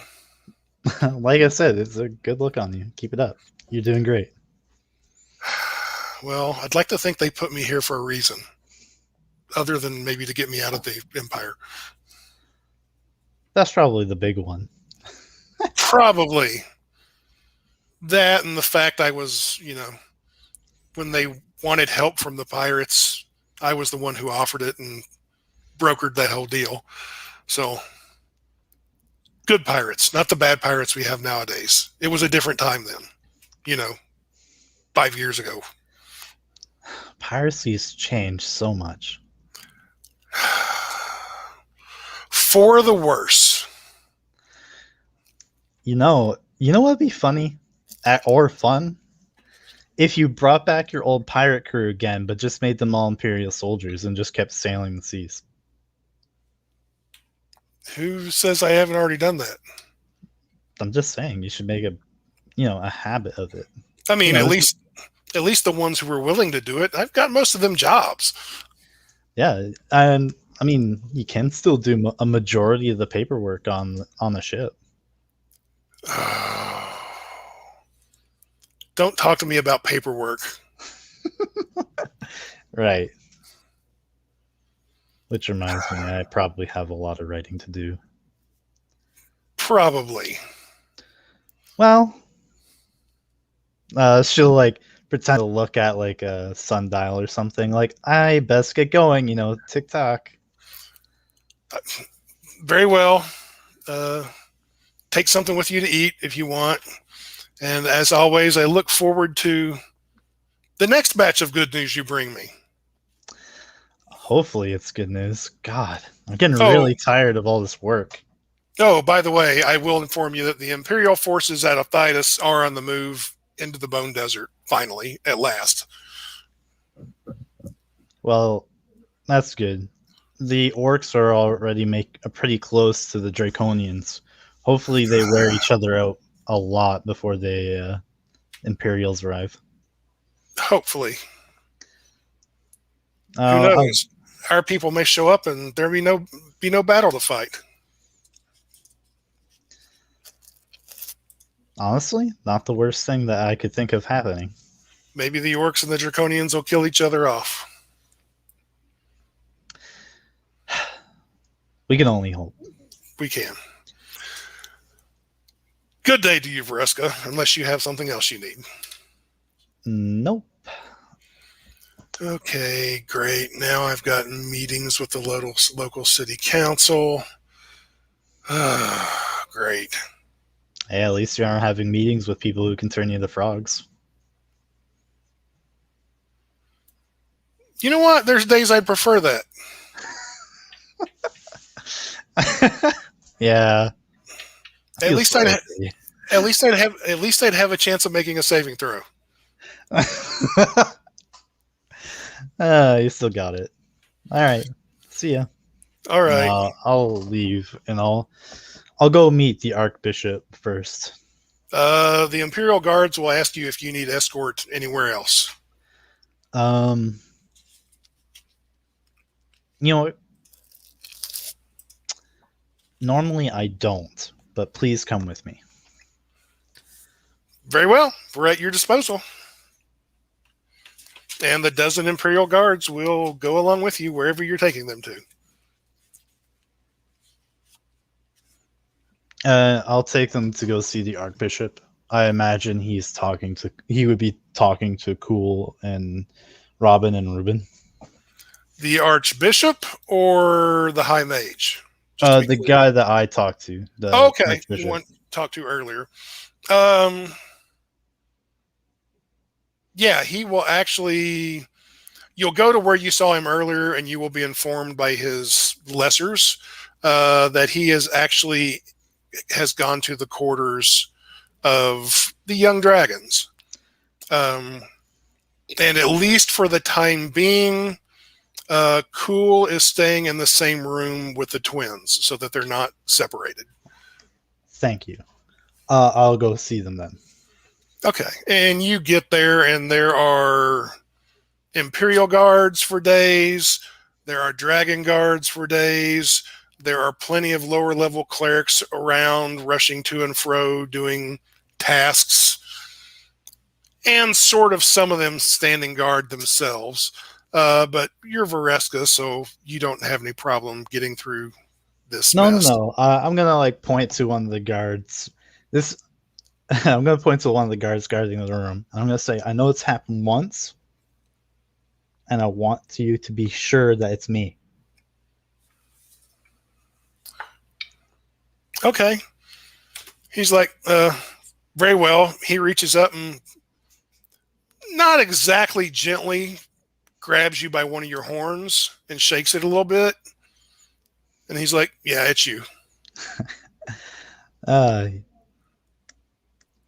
like I said, it's a good look on you. Keep it up. You're doing great. well, I'd like to think they put me here for a reason, other than maybe to get me out of the Empire. That's probably the big one. Probably that, and the fact I was, when they wanted help from the pirates, I was the one who offered it and brokered that whole deal. So, good pirates, not the bad pirates we have nowadays. It was a different time then, 5 years ago. Piracy's changed so much. For the worse. You know what'd be funny or fun? If you brought back your old pirate crew again, but just made them all Imperial soldiers and just kept sailing the seas. Who says I haven't already done that? I'm just saying you should make a habit of it. I mean, at least the ones who were willing to do it. I've got most of them jobs. Yeah, and I mean, you can still do a majority of the paperwork on the ship. Don't talk to me about paperwork. Right. Which reminds me, I probably have a lot of writing to do. Probably. Well, she'll like pretend to look at like a sundial or something. Like, I best get going, tick tock. Very well. Take something with you to eat if you want. And as always, I look forward to the next batch of good news you bring me. Hopefully it's good news. God, I'm getting Oh. really tired of all this work. Oh, by the way, I will inform you that the Imperial forces at Thitan are on the move into the Bone Desert, finally, at last. Well, that's good. The orcs are already pretty close to the Draconians. Hopefully they wear each other out a lot before the Imperials arrive. Hopefully. Who knows? Our people may show up and there be no battle to fight. Honestly, not the worst thing that I could think of happening. Maybe the orcs and the Draconians will kill each other off. We can only hope. We can. Good day to you, Vareska, unless you have something else you need. Nope. Okay, great. Now I've got meetings with the local city council. Great. Hey, at least you aren't having meetings with people who can turn you into frogs. You know what? There's days I'd prefer that. Yeah. At least I'd have a chance of making a saving throw. You still got it. All right. See ya. All right. I'll leave and I'll go meet the Archbishop first. The Imperial Guards will ask you if you need escort anywhere else. Normally I don't, but please come with me. Very well. We're at your disposal. And the dozen Imperial Guards will go along with you wherever you're taking them to. I'll take them to go see the Archbishop. I imagine he would be talking to Cool and Robin and Ruben. The Archbishop or the High Mage? The guy that I talked to. Okay, the one talked to earlier. Yeah, he will actually. You'll go to where you saw him earlier, and you will be informed by his lessers that he has gone to the quarters of the young dragons, and at least for the time being, Cool is staying in the same room with the twins so that they're not separated. Thank you. I'll go see them then. Okay, and you get there, and there are Imperial Guards for days. There are Dragon Guards for days. There are plenty of lower-level clerics around, rushing to and fro, doing tasks, and sort of some of them standing guard themselves. But you're Vareska, so you don't have any problem getting through this mess. No. I'm gonna point to one of the guards. I'm gonna point to one of the guards guarding the room. I'm gonna say, I know it's happened once, and I want you to be sure that it's me. Okay. He's like, very well. He reaches up and not exactly gently grabs you by one of your horns and shakes it a little bit. And he's like, yeah, it's you.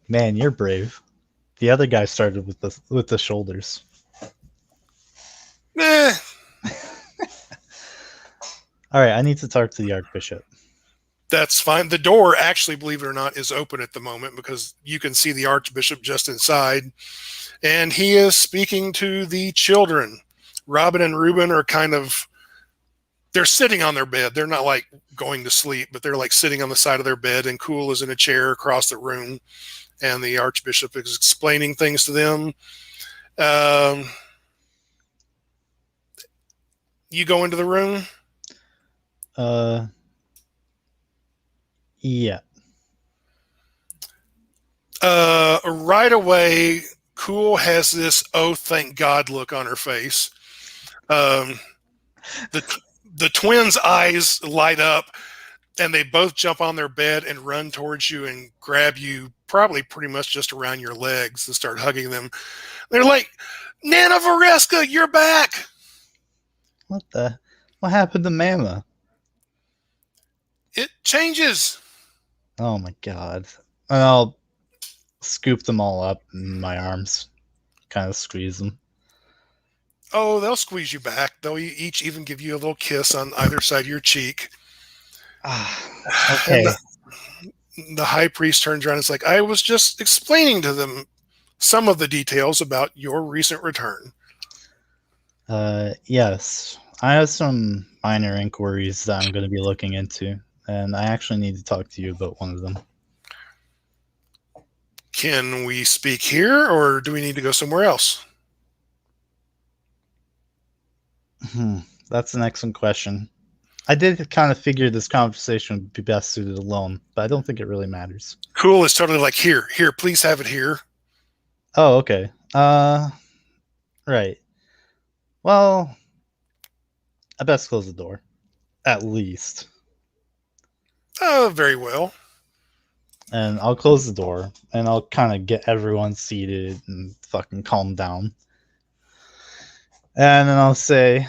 Man, you're brave. The other guy started with the shoulders. Eh. All right, I need to talk to the Archbishop. That's fine. The door, actually, believe it or not, is open at the moment because you can see the Archbishop just inside. And he is speaking to the children. Robin and Ruben are they're sitting on their bed. They're not like going to sleep, but they're like sitting on the side of their bed, and Cool is in a chair across the room, and the Archbishop is explaining things to them. You go into the room? Yeah. Right away, Cool has this "oh thank God" look on her face. The twins' eyes light up, and they both jump on their bed and run towards you and grab you, probably pretty much just around your legs, and start hugging them. They're like, "Nana Vareska, you're back!" What happened to Mama? It changes. Oh my god. And I'll scoop them all up in my arms, kind of squeeze them. Oh, they'll squeeze you back. They'll each even give you a little kiss on either side of your cheek. Okay. And the high priest turns around and is like, I was just explaining to them some of the details about your recent return. Yes. I have some minor inquiries that I'm going to be looking into, and I actually need to talk to you about one of them. Can we speak here, or do we need to go somewhere else? That's an excellent question. I did kind of figure this conversation would be best suited alone, but I don't think it really matters. Cool is totally like, here, please have it here. Oh, okay. Right. Well, I best close the door. At least. Very well. And I'll close the door, and I'll kind of get everyone seated and fucking calm down. And then I'll say,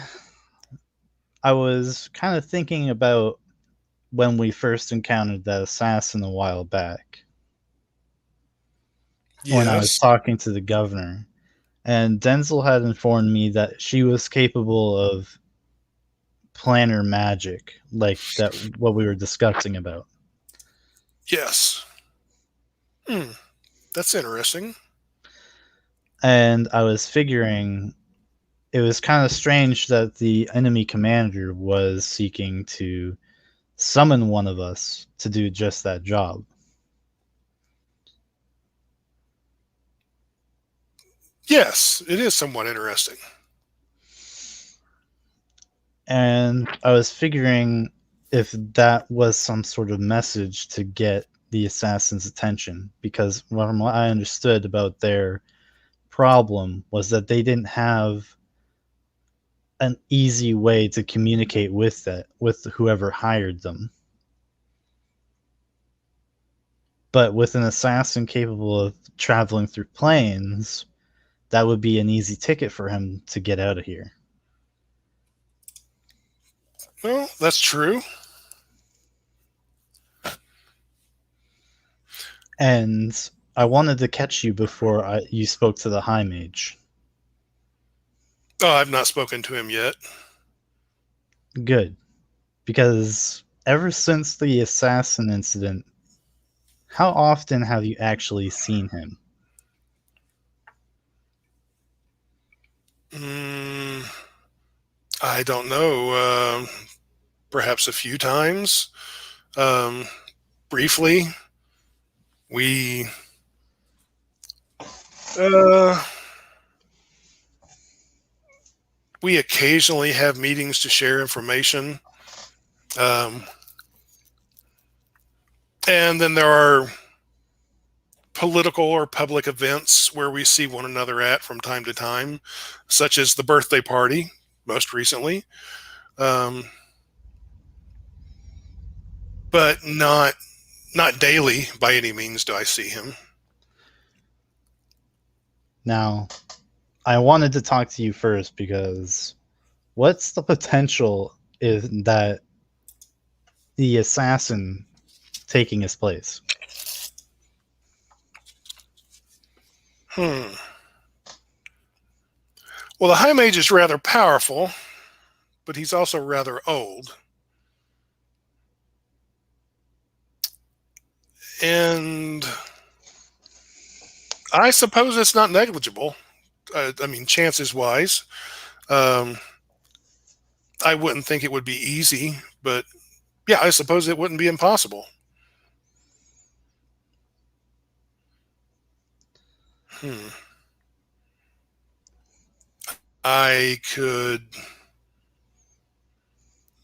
I was kind of thinking about when we first encountered that assassin a while back. Yes. When I was talking to the governor. And Denzel had informed me that she was capable of planar magic, like that what we were discussing about. Yes. That's interesting. And I was figuring it was kind of strange that the enemy commander was seeking to summon one of us to do just that job. Yes, it is somewhat interesting. And I was figuring if that was some sort of message to get the assassin's attention, because from what I understood about their problem was that they didn't have an easy way to communicate with whoever hired them. But with an assassin capable of traveling through planes, that would be an easy ticket for him to get out of here. Well, that's true. And I wanted to catch you before you spoke to the High Mage. Oh, I've not spoken to him yet. Good. Because ever since the assassin incident, how often have you actually seen him? I don't know. Perhaps a few times. Briefly. We occasionally have meetings to share information. And then there are political or public events where we see one another at from time to time, such as the birthday party, most recently. But not daily by any means do I see him. Now, I wanted to talk to you first because what's the potential is that the assassin taking his place? Well, the High Mage is rather powerful, but he's also rather old. And I suppose it's not negligible. I mean, chances wise. I wouldn't think it would be easy, but yeah, I suppose it wouldn't be impossible. Hmm. I could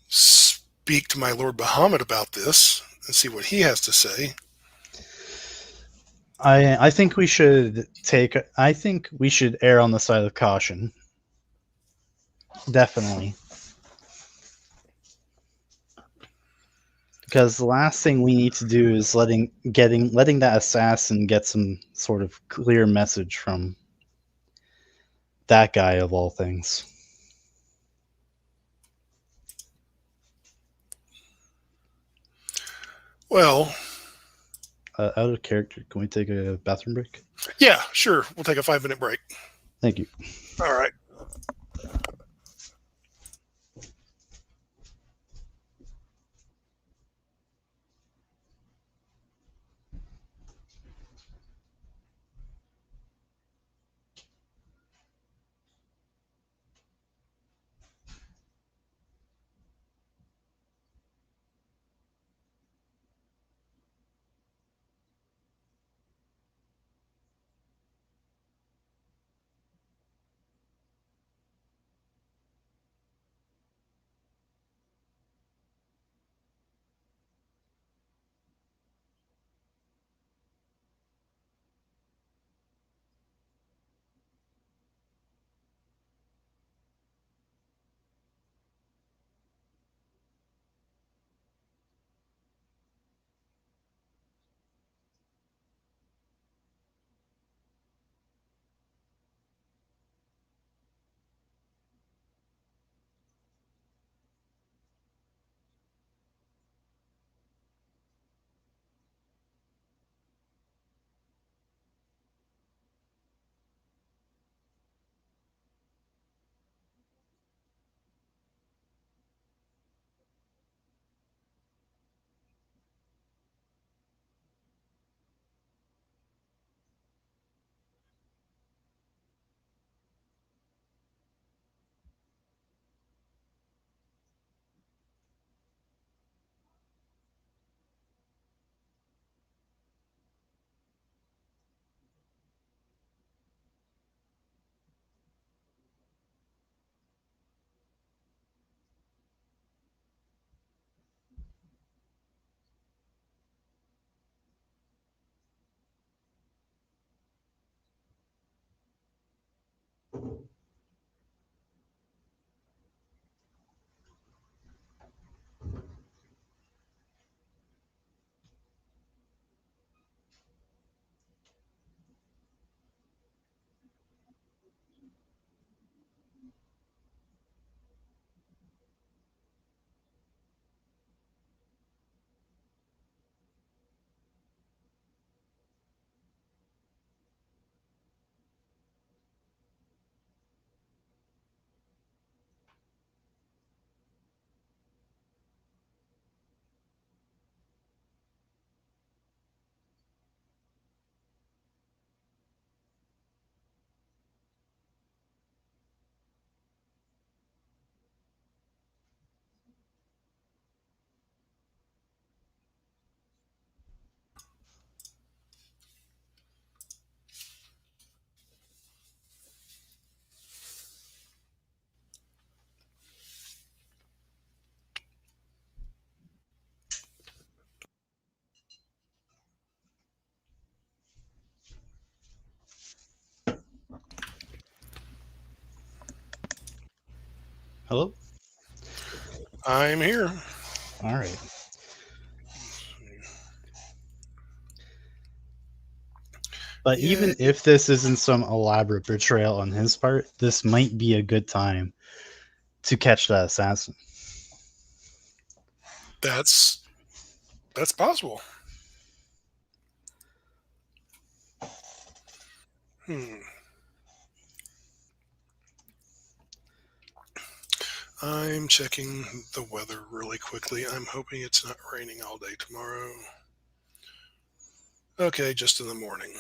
speak to my Lord Bahamut about this and see what he has to say. I think we should take. I think we should err on the side of caution. Definitely, because the last thing we need to do is letting that assassin get some sort of clear message from that guy of all things. Well, Out of character, can we take a bathroom break? yeah, sure. We'll take a 5-minute break. Thank you. All right. Hello. I'm here. All right. But Yeah, even if this isn't some elaborate betrayal on his part, this might be a good time to catch that assassin. that's possible. Hmm. I'm checking the weather really quickly. I'm hoping it's not raining all day tomorrow. Okay, just in the morning.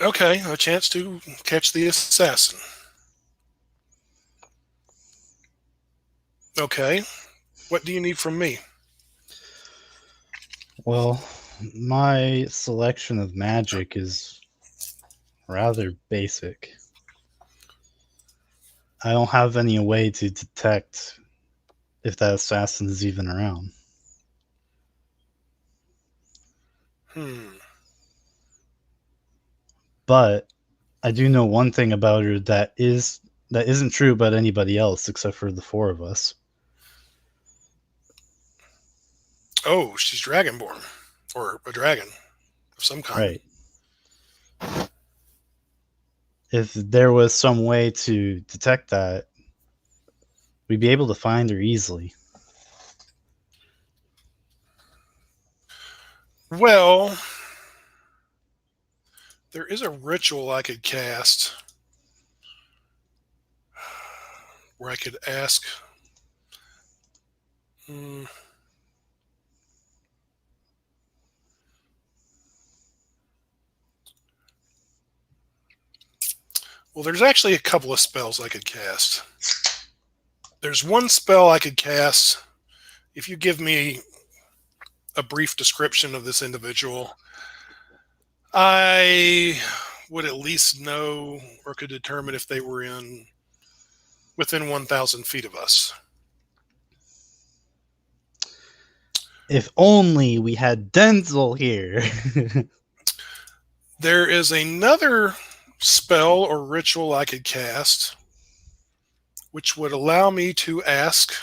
Okay, a chance to catch the assassin. Okay, what do you need from me? Well, my selection of magic is rather basic. I don't have any way to detect if that assassin is even around. Hmm. But I do know one thing about her that isn't true about anybody else except for the four of us. Oh, she's dragonborn, or a dragon of some kind. Right. If there was some way to detect that, we'd be able to find her easily. Well, there is a ritual I could cast where I could ask. Hmm, well, there's actually a couple of spells I could cast. There's one spell I could cast if you give me a brief description of this individual. I would at least know or could determine if they were in within 1,000 feet of us. If only we had Denzel here. There is another spell or ritual I could cast, which would allow me to ask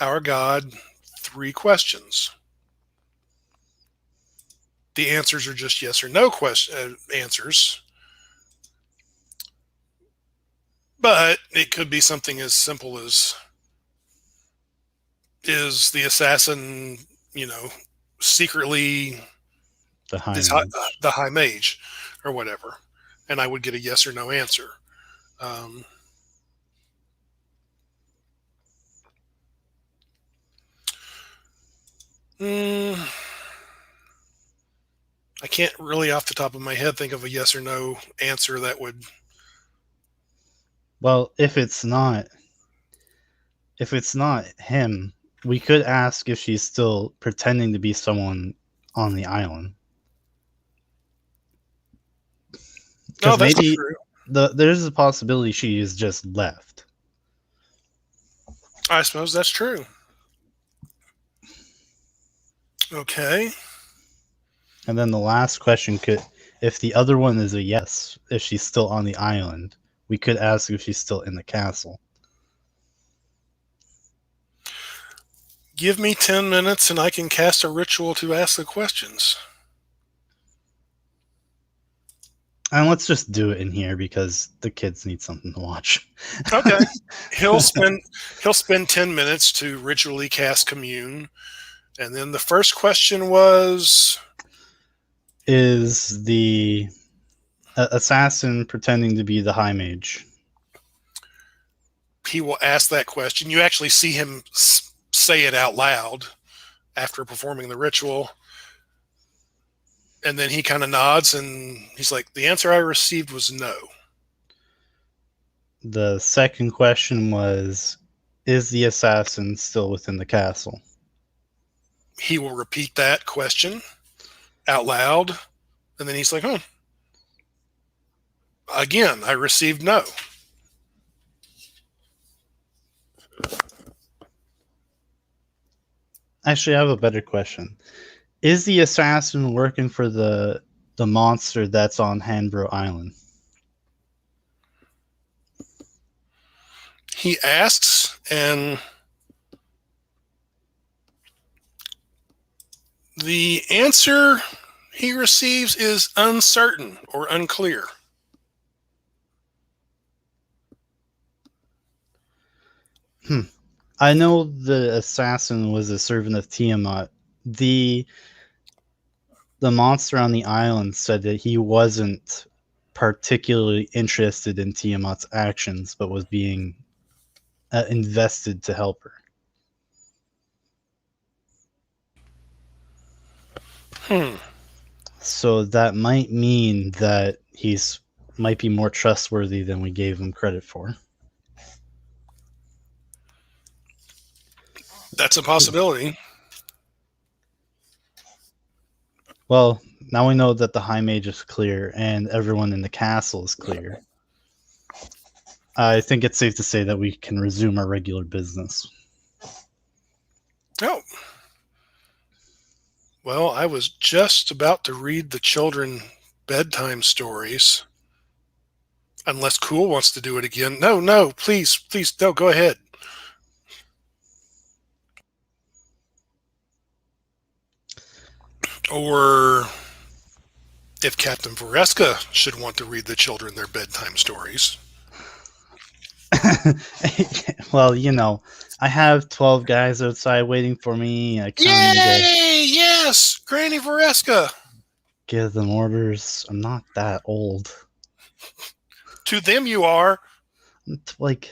our God 3 questions. The answers are just yes or no answers, but it could be something as simple as, is the assassin, secretly The high this mage. the high mage or whatever, and I would get a yes or no answer. Um, mm, I can't really, off the top of my head, think of a yes or no answer that would. Well, if it's not him, we could ask if she's still pretending to be someone on the island. No, Because that's maybe true. there's a possibility she is just left. I suppose that's true. Okay. And then the last question could, if the other one is a yes, if she's still on the island, we could ask if she's still in the castle. Give me 10 minutes and I can cast a ritual to ask the questions. And let's just do it in here because the kids need something to watch. Okay. He'll spend he'll spend 10 minutes to ritually cast commune. And then the first question was, Is the assassin pretending to be the high mage? he will ask that question. You actually see him say it out loud after performing the ritual. And then he kind of nods and he's like, the answer I received was no. The second question was, is the assassin still within the castle? He will repeat that question out loud. And then he's like, again, I received no. Actually, I have a better question. Is the assassin working for the monster that's on Hanbro Island? He asks, and the answer he receives is uncertain or unclear. I know the assassin was a servant of Tiamat. The monster on the island said that he wasn't particularly interested in Tiamat's actions, but was being invested to help her. Hmm. So that might mean that he's might be more trustworthy than we gave him credit for. That's a possibility. Well, now we know that the High Mage is clear and everyone in the castle is clear. I think it's safe to say that we can resume our regular business. Oh. Well, I was just about to read the children bedtime stories. Unless Cool wants to do it again. No, please, no, go ahead. Or if Captain Vareska should want to read the children their bedtime stories. Well, I have 12 guys outside waiting for me. I kind of need to Yay! Yes! Granny Vareska! give them orders. I'm not that old. To them you are. Like,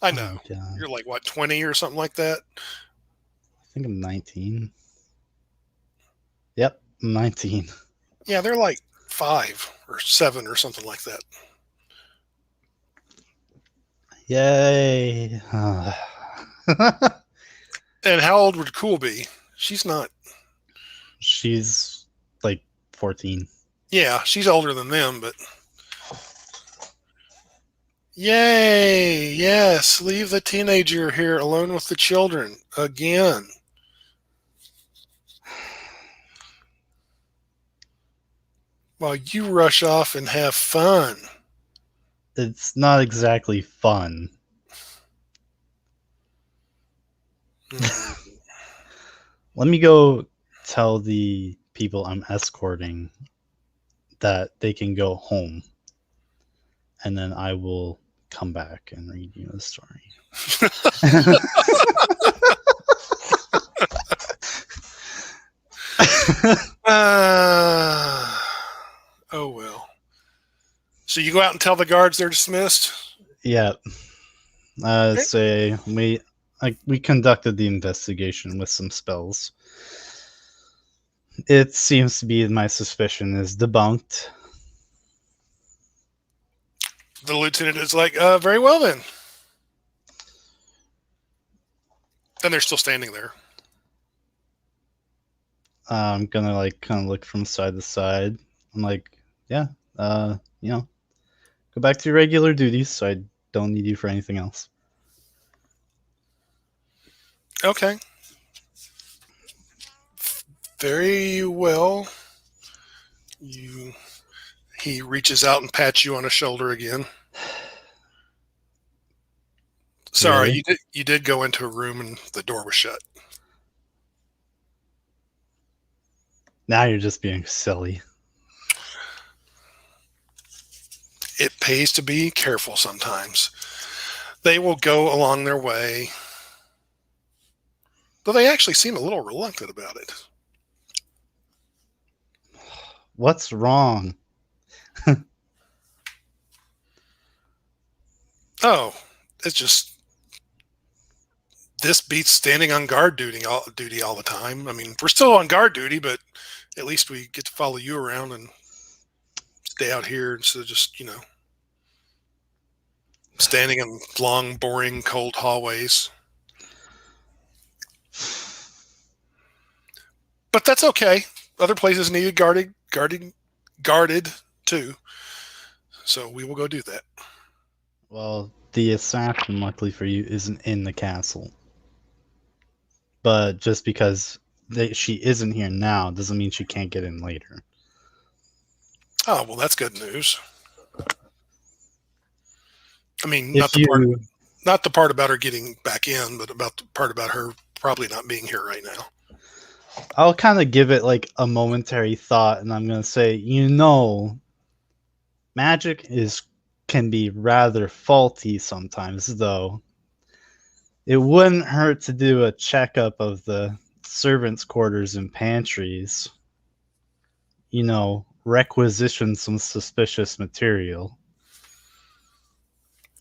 I know. Oh, God. You're like, what, 20 or something like that? I think I'm 19. Yep, I'm 19. Yeah, they're like 5 or 7 or something like that. Yay. And how old would Cool be? She's not. She's like 14. Yeah, she's older than them, but. Yay! Yes, leave the teenager here alone with the children again. While you rush off and have fun. It's not exactly fun. Let me go tell the people I'm escorting that they can go home. And then I will come back and read you the story. Oh, well. So you go out and tell the guards they're dismissed? Yeah. Say we conducted the investigation with some spells. It seems to be my suspicion is debunked. The lieutenant is like, very well then. And they're still standing there. I'm gonna kind of look from side to side. I'm like, yeah, go back to your regular duties. So I don't need you for anything else. Okay. Very well. He reaches out and pats you on the shoulder again. Sorry, Really? you did go into a room and the door was shut. Now you're just being silly. It pays to be careful sometimes. They will go along their way. Though they actually seem a little reluctant about it. What's wrong? Oh, it's just this beats standing on guard duty all the time. I mean, we're still on guard duty, but at least we get to follow you around and stay out here instead of just, standing in long, boring, cold hallways. But that's okay. Other places needed guarded too. So we will go do that. Well, the assassin, luckily for you, isn't in the castle. But just because she isn't here now doesn't mean she can't get in later. Oh, well, that's good news. I mean, If not the part about her getting back in, but about the part about her probably not being here right now. I'll kind of give it like a momentary thought, and I'm going to say, magic can be rather faulty sometimes, though. It wouldn't hurt to do a checkup of the servants' quarters and pantries. Requisition some suspicious material.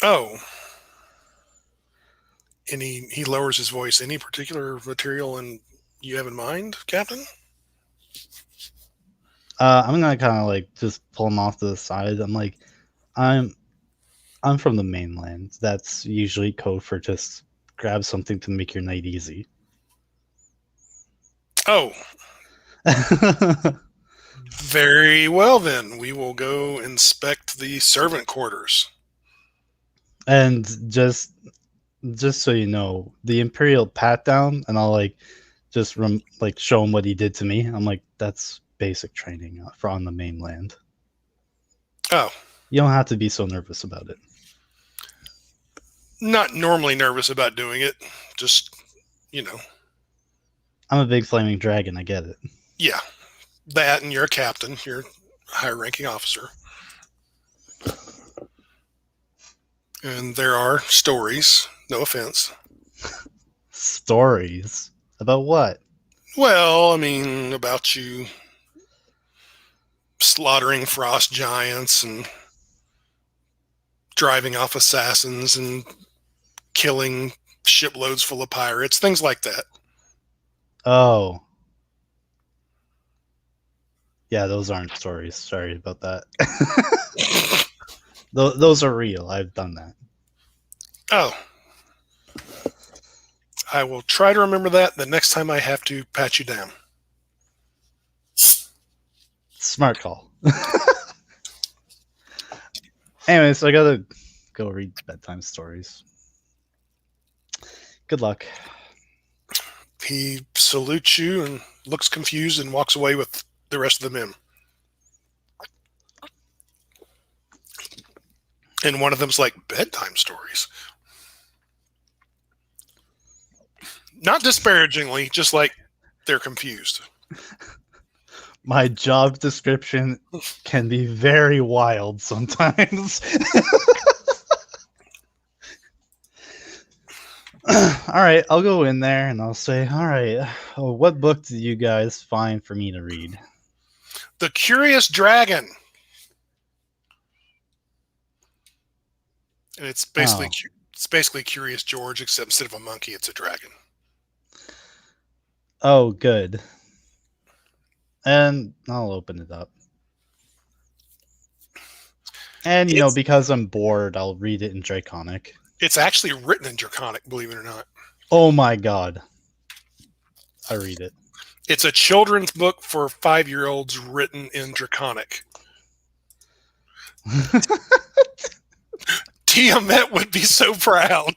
Oh. And he lowers his voice. Any particular material you have in mind, Captain? I'm gonna kind of like just pull him off to the side. I'm like, I'm I'm from the mainland. That's usually code for just grab something to make your night easy. Oh, very well then. We will go inspect the servant quarters. And just so you know, the Imperial pat down, and I'll like just like show him what he did to me. I'm like, that's basic training for on the mainland. Oh, You don't have to be so nervous about it. not normally nervous about doing it. Just, you know, I'm a big flaming dragon. I get it. yeah, that and you're a captain. You're a higher ranking officer. And there are stories, no offense. Stories about what? Well, I mean, about you slaughtering frost giants and driving off assassins and killing shiploads full of pirates, things like that. Oh, yeah, those aren't stories. Sorry about that. Those are real. I've done that. Oh. I will try to remember that the next time I have to pat you down. Smart call. Anyway, so I gotta go read bedtime stories. Good luck. He salutes you and looks confused and walks away with the rest of the men. And one of them's like, bedtime stories? Not disparagingly, just like they're confused. My job description can be very wild sometimes. All right, I'll go in there and I'll say, all right, what book did you guys find for me to read? The Curious Dragon. And it's basically Curious George, except instead of a monkey, it's a dragon. Oh, good. And I'll open it up. And, because I'm bored, I'll read it in Draconic. It's actually written in Draconic, believe it or not. Oh my god. I read it. It's a children's book for 5-year-olds written in Draconic. Tiamat would be so proud.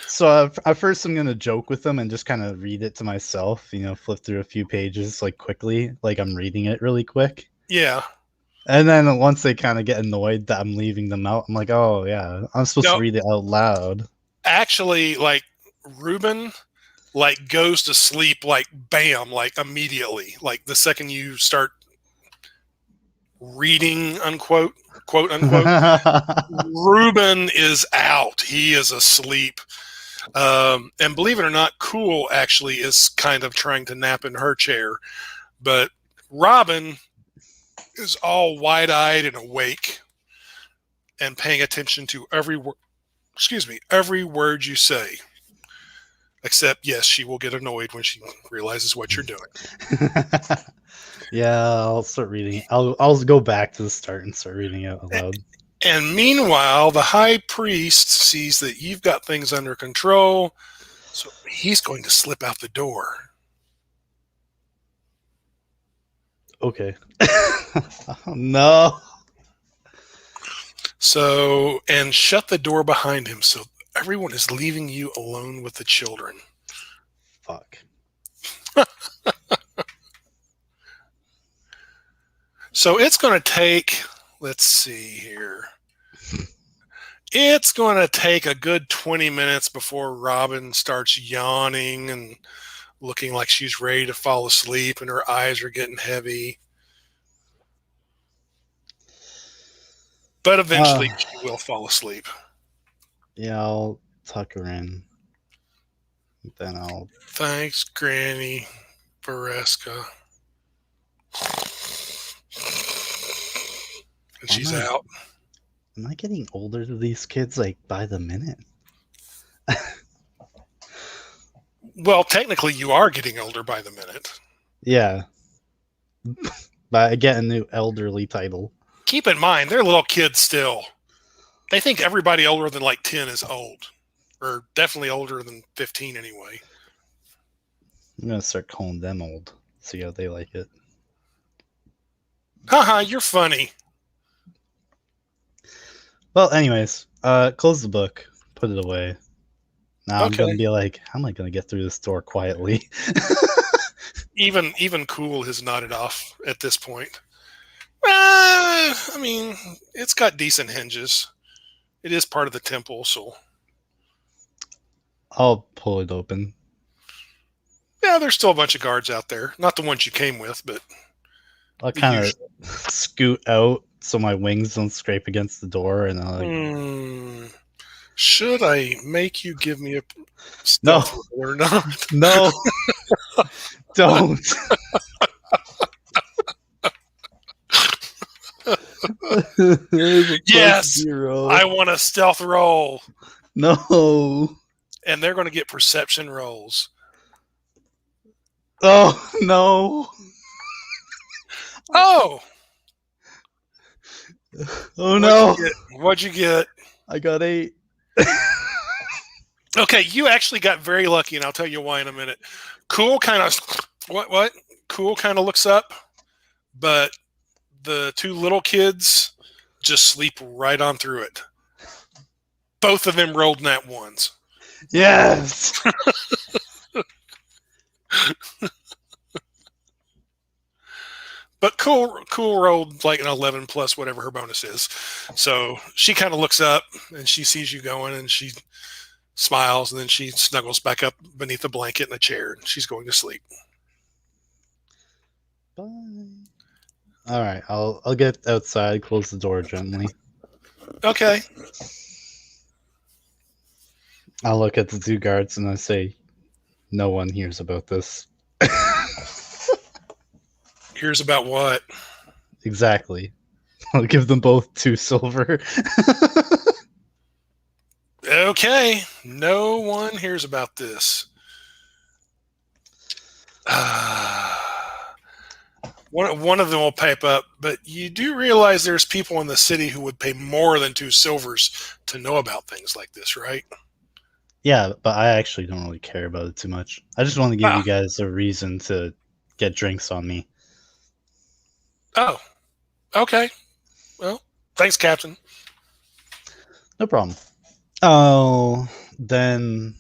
So at first I'm going to joke with them and just kind of read it to myself, flip through a few pages like quickly, like I'm reading it really quick. Yeah. And then once they kind of get annoyed that I'm leaving them out, I'm like, oh yeah, I'm supposed to read it out loud. Actually, like Ruben goes to sleep like bam, like immediately. Like the second you start reading, unquote, quote unquote, Ruben is out. He is asleep. And believe it or not, Cool actually is kind of trying to nap in her chair. But Robin is all wide-eyed and awake and paying attention to every word you say. Except, yes, she will get annoyed when she realizes what you're doing. Yeah, I'll start reading. I'll go back to the start and start reading it aloud. And meanwhile, the high priest sees that you've got things under control, so he's going to slip out the door. Okay. Oh, no. So, and shut the door behind him, so everyone is leaving you alone with the children. Fuck. So it's going to take, let's see here. It's going to take a good 20 minutes before Robin starts yawning and looking like she's ready to fall asleep and her eyes are getting heavy. But eventually she will fall asleep. Yeah, I'll tuck her in. Then I'll... Thanks, Granny Bereska. And she's out. Am I getting older to these kids, like, by the minute? Well, technically, you are getting older by the minute. Yeah. But I get a new elderly title. Keep in mind, they're little kids still. They think everybody older than like 10 is old, or definitely older than 15 anyway. I'm going to start calling them old. See how they like it. Haha, you're funny. Well, anyways, close the book. Put it away. Now I'm Okay. going to be like, how am I going to get through this door quietly? Even Cool has nodded off at this point. I mean, it's got decent hinges. It is part of the temple, so I'll pull it open. yeah, there's still a bunch of guards out there. Not the ones you came with, but I'll kind of scoot out so my wings don't scrape against the door, and I'll should I make you give me a stealth roll or not? No. Don't. Yes, I want a stealth roll. No. And they're going to get perception rolls. Oh, no. Oh. Oh, no. What'd you get? I got 8. Okay, you actually got very lucky, and I'll tell you why in a minute. Cool kind of... What? Cool kind of looks up, but the two little kids just sleep right on through it. Both of them rolled nat ones. Yes. But cool rolled like an 11 plus whatever her bonus is. So she kind of looks up and she sees you going and she smiles and then she snuggles back up beneath a blanket in a chair and she's going to sleep. Bye. All right, I'll get outside, close the door gently. Okay. I'll look at the 2 guards and I say, no one hears about this. Here's about what? Exactly. I'll give them both 2 silver. Okay. No one hears about this. One of them will pipe up, but you do realize there's people in the city who would pay more than 2 silvers to know about things like this, right? Yeah, but I actually don't really care about it too much. I just want to give you guys a reason to get drinks on me. Oh, okay. Well, thanks, Captain. No problem. Oh, then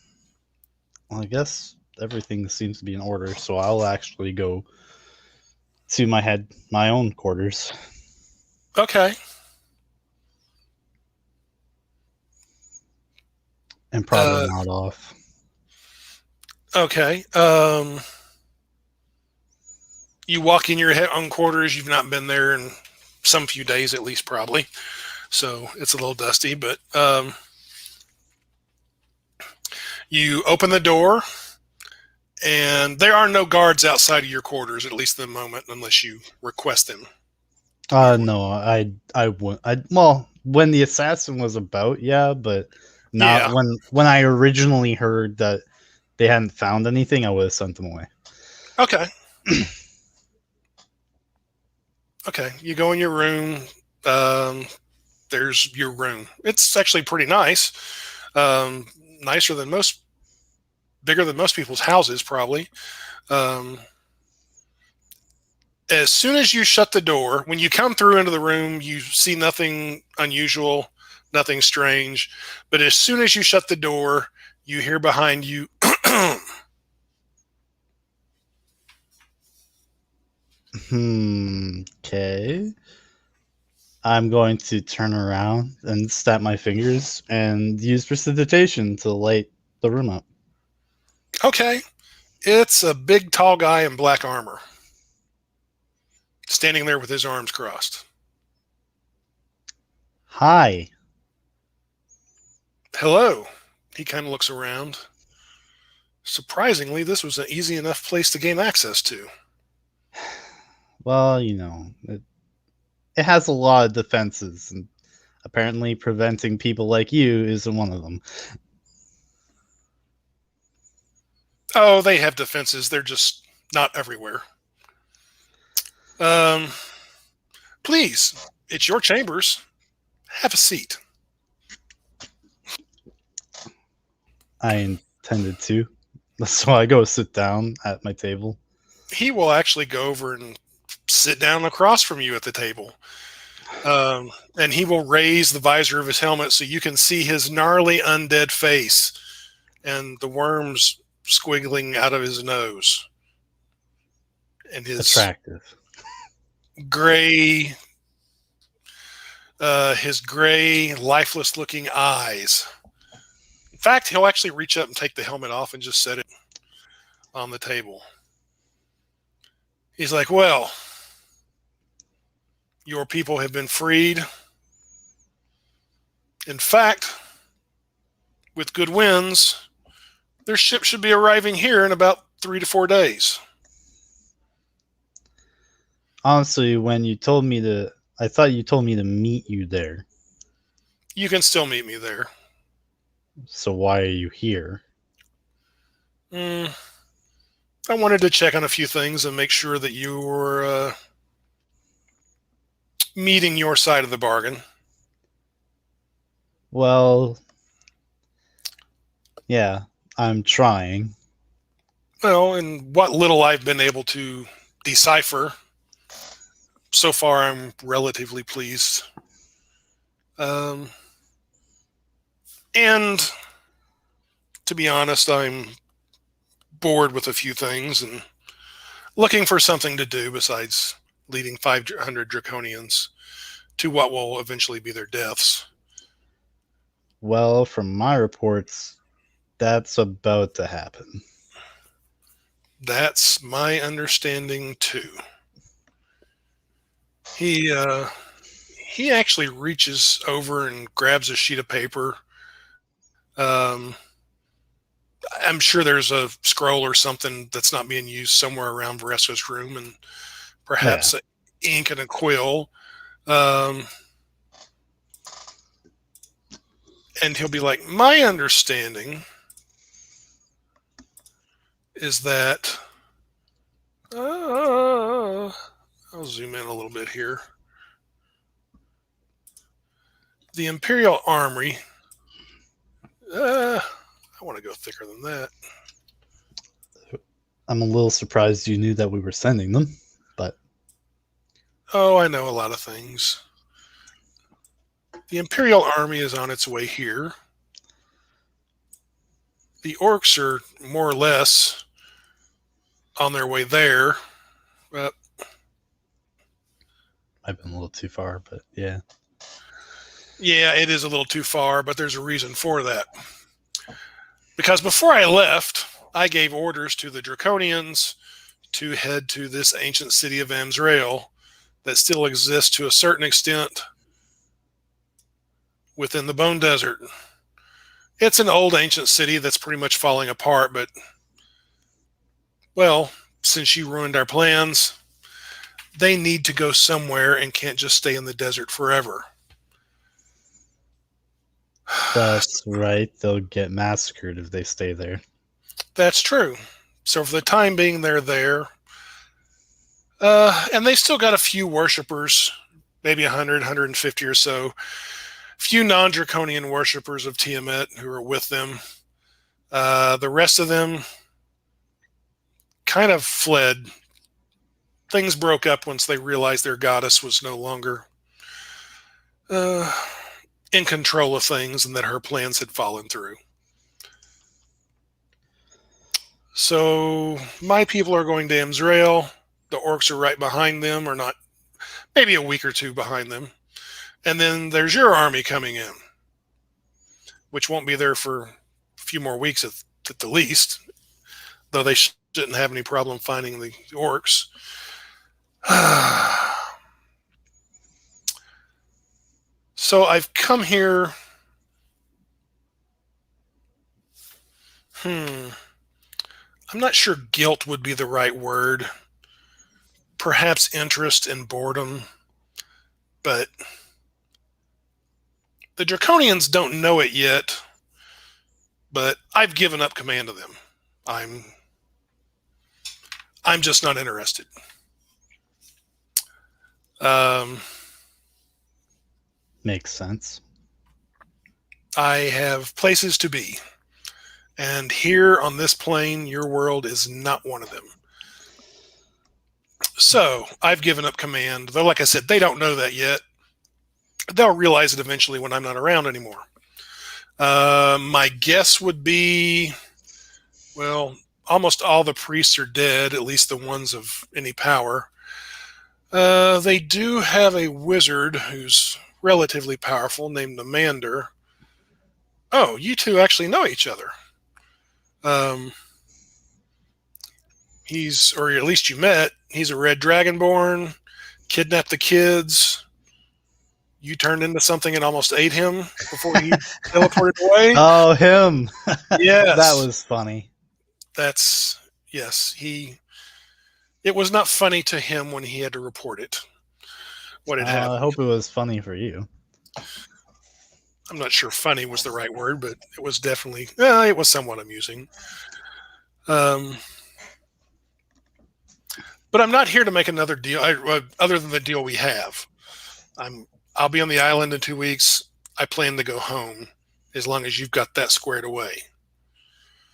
well, I guess everything seems to be in order, so I'll actually go to my own quarters. Okay. And probably not off. Okay. You walk in your own quarters. You've not been there in some few days, at least, probably. So it's a little dusty, but you open the door, and there are no guards outside of your quarters, at least in the moment, unless you request them. No, I would. Well, when the assassin was about, yeah, but not when I originally heard that they hadn't found anything, I would have sent them away. Okay. Okay, you go in your room. There's your room. It's actually pretty nice. Nicer than bigger than most people's houses, probably. As soon as you shut the door, when you come through into the room, you see nothing unusual, nothing strange. But as soon as you shut the door, you hear behind you, Okay. I'm going to turn around and snap my fingers and use precipitation to light the room up. Okay. It's a big, tall guy in black armor, standing there with his arms crossed. Hi. Hello. He kind of looks around. Surprisingly, this was an easy enough place to gain access to. Well, you know, it has a lot of defenses, and apparently preventing people like you isn't one of them. Oh, they have defenses. They're just not everywhere. Um, please, it's your chambers. Have a seat. I intended to. So I go sit down at my table. He will actually go over and sit down across from you at the table. And he will raise the visor of his helmet so you can see his gnarly undead face and the worms squiggling out of his nose and Attractive. gray his gray lifeless looking eyes. In fact, he'll actually reach up and take the helmet off and just set it on the table. He's like, well, your people have been freed. In fact, with good winds, their ship should be arriving here in about 3 to 4 days. Honestly, when you told me to, I thought you told me to meet you there. You can still meet me there. So why are you here? I wanted to check on a few things and make sure that you were meeting your side of the bargain. Well, yeah, I'm trying. Well, and what little I've been able to decipher, so far I'm relatively pleased. And to be honest, I'm bored with a few things and looking for something to do besides leading 500 Draconians to what will eventually be their deaths. Well, from my reports, that's about to happen. That's my understanding too. He actually reaches over and grabs a sheet of paper. I'm sure there's a scroll or something that's not being used somewhere around Varesco's room, and perhaps ink and a quill. And he'll be like, my understanding is that I'll zoom in a little bit here. The Imperial Armory. I want to go thicker than that. I'm a little surprised you knew that we were sending them, but... Oh, I know a lot of things. The Imperial Army is on its way here. The orcs are more or less on their way there. But I've been a little too far, but yeah. Yeah, it is a little too far, but there's a reason for that. Because before I left, I gave orders to the Draconians to head to this ancient city of Amsrael that still exists to a certain extent within the Bone Desert. It's an old ancient city that's pretty much falling apart, but, well, since you ruined our plans, they need to go somewhere and can't just stay in the desert forever. That's right. They'll get massacred if they stay there. That's true. So for the time being, they're there. And they still got a few worshippers, maybe 100, 150 or so. Few non-Draconian worshippers of Tiamat who are with them. The rest of them kind of fled. Things broke up once they realized their goddess was no longer in control of things and that her plans had fallen through. So my people are going to Amsrael. The orcs are right behind them, or not, maybe a week or two behind them. And then there's your army coming in, which won't be there for a few more weeks at the least, though they shouldn't have any problem finding the orcs. So I've come here. I'm not sure guilt would be the right word. Perhaps interest and boredom. But the Draconians don't know it yet, but I've given up command of them. I'm I'm just not interested. Um, Makes sense. I have places to be. And here on this plane, your world is not one of them. So I've given up command. Though, like I said, they don't know that yet. They'll realize it eventually when I'm not around anymore. My guess would be, well, almost all the priests are dead, at least the ones of any power. They do have a wizard who's relatively powerful named Amander. Oh, you two actually know each other. He's, or at least you met, he's a red dragonborn, kidnapped the kids. You turned into something and almost ate him before he teleported away. Oh, him. Yes. That was funny. That's, yes, it was not funny to him when he had to report it. What had happened. I hope it was funny for you. I'm not sure funny was the right word, but it was definitely, it was somewhat amusing. But I'm not here to make another deal other than the deal we have. I'll be on the island in 2 weeks. I plan to go home as long as you've got that squared away.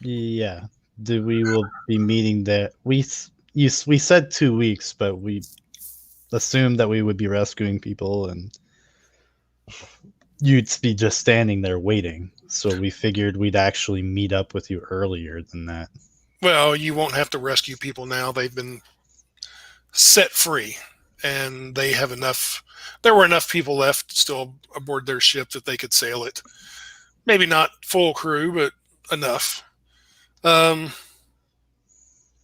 Yeah. We will be meeting there. We said 2 weeks, but we assumed that we would be rescuing people and you'd be just standing there waiting. So we figured we'd actually meet up with you earlier than that. Well, you won't have to rescue people now. They've been set free, and they have enough. There were enough people left still aboard their ship that they could sail it. Maybe not full crew, but enough. But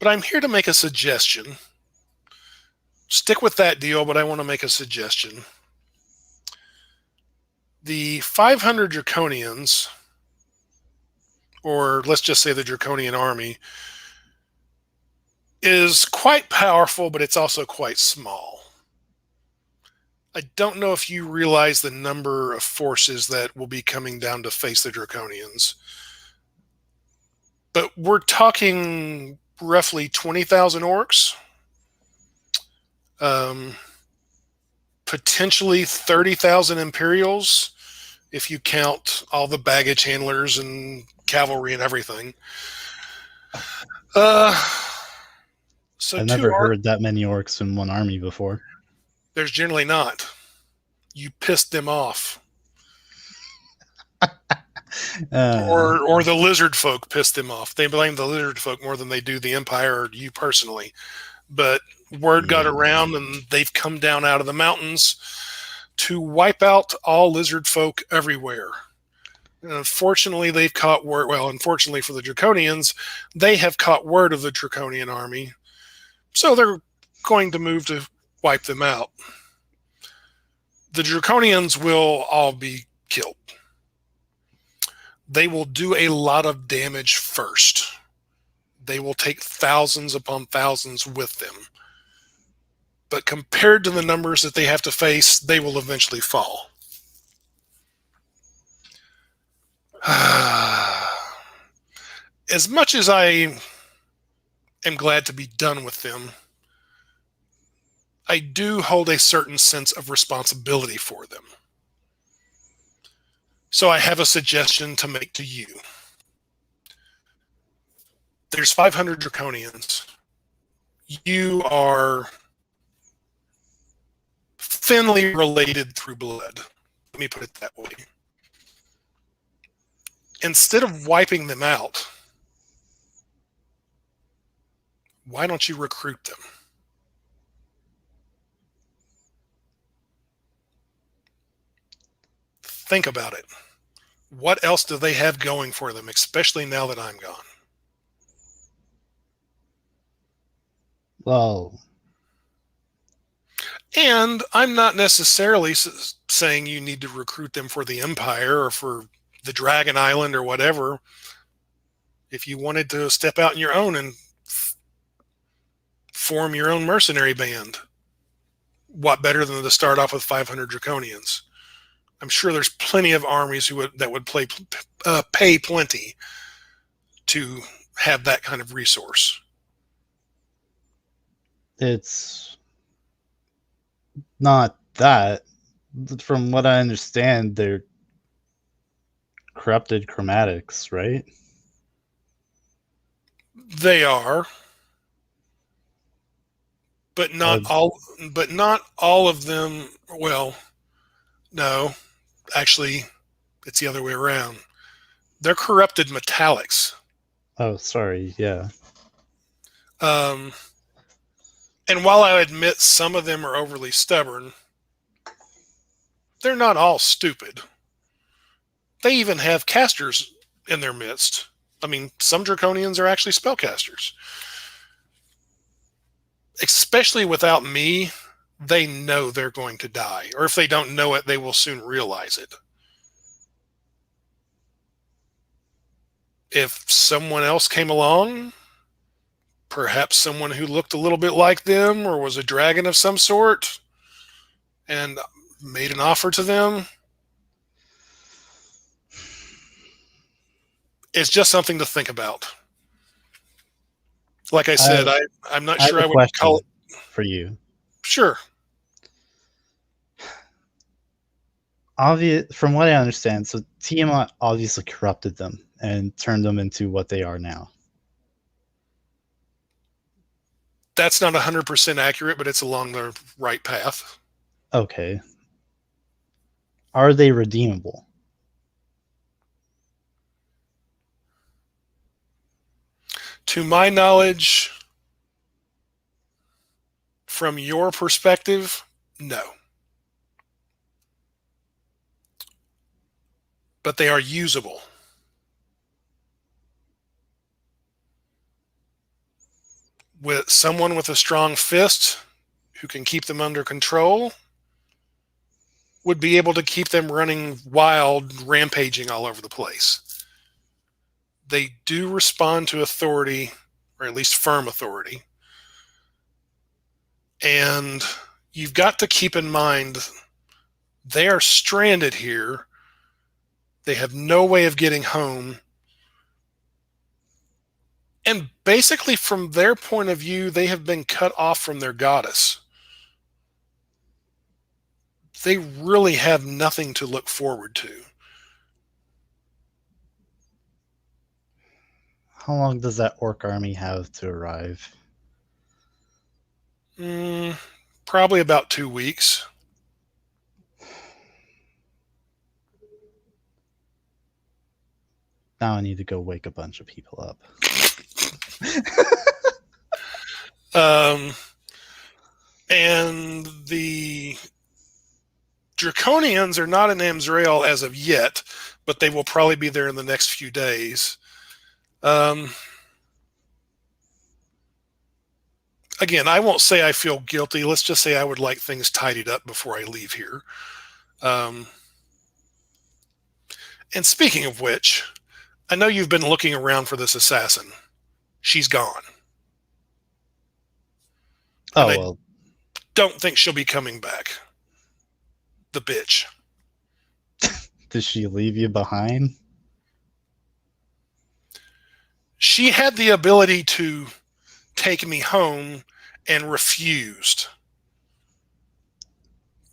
I'm here to make a suggestion. Stick with that deal, but I want to make a suggestion. The 500 Draconians, or let's just say the Draconian Army, is quite powerful, but it's also quite small. I don't know if you realize the number of forces that will be coming down to face the Draconians, but we're talking roughly 20,000 orcs, potentially 30,000 Imperials, if you count all the baggage handlers and cavalry and everything. So I've never heard that many orcs in one army before. There's generally not. You pissed them off. Or the lizard folk pissed them off. They blame the lizard folk more than they do the Empire or you personally. But word got around and they've come down out of the mountains to wipe out all lizard folk everywhere. And unfortunately, they've caught word. Well, unfortunately for the Draconians, they have caught word of the Draconian army. So they're going to move to wipe them out. The Draconians will all be killed. They will do a lot of damage first. They will take thousands upon thousands with them. But compared to the numbers that they have to face, they will eventually fall. As much as I am glad to be done with them, I do hold a certain sense of responsibility for them. So I have a suggestion to make to you. There's 500 Draconians. You are thinly related through blood. Let me put it that way. Instead of wiping them out, why don't you recruit them? Think about it. What else do they have going for them, especially now that I'm gone? Well, and I'm not necessarily saying you need to recruit them for the Empire or for the Dragon Island or whatever. If you wanted to step out on your own and form your own mercenary band, what better than to start off with 500 Draconians? I'm sure there's plenty of armies that would pay plenty to have that kind of resource. It's not that. From what I understand, they're corrupted chromatics, right? They are, but not Uh, all. But not all of them. Well, no, actually, it's the other way around. They're corrupted metallics. oh, sorry. Yeah. Um, and while I admit some of them are overly stubborn, they're not all stupid. They even have casters in their midst. I mean, some draconians are actually spellcasters. Especially without me, they know they're going to die. Or if they don't know it, they will soon realize it. If someone else came along, perhaps someone who looked a little bit like them or was a dragon of some sort, and made an offer to them, it's just something to think about. Like I said, I'm not I have sure a I would call question it. for you. Sure. From what I understand, so Tiamat obviously corrupted them and turned them into what they are now. That's not 100% accurate, but it's along the right path. Okay. Are they redeemable? To my knowledge, from your perspective, no. But they are usable. With someone with a strong fist who can keep them under control would be able to keep them running wild, rampaging all over the place. They do respond to authority, or at least firm authority. And you've got to keep in mind they are stranded here. They have no way of getting home. And basically, from their point of view, they have been cut off from their goddess. They really have nothing to look forward to. How long does that Orc Army have to arrive? Probably about 2 weeks. Now I need to go wake a bunch of people up. And the Draconians are not in Amsrael as of yet, but they will probably be there in the next few days. Again, I won't say I feel guilty. Let's just say I would like things tidied up before I leave here. And speaking of which, I know you've been looking around for this assassin. She's gone. Oh, and well. I don't think she'll be coming back. The bitch. Did she leave you behind? She had the ability to take me home and refused.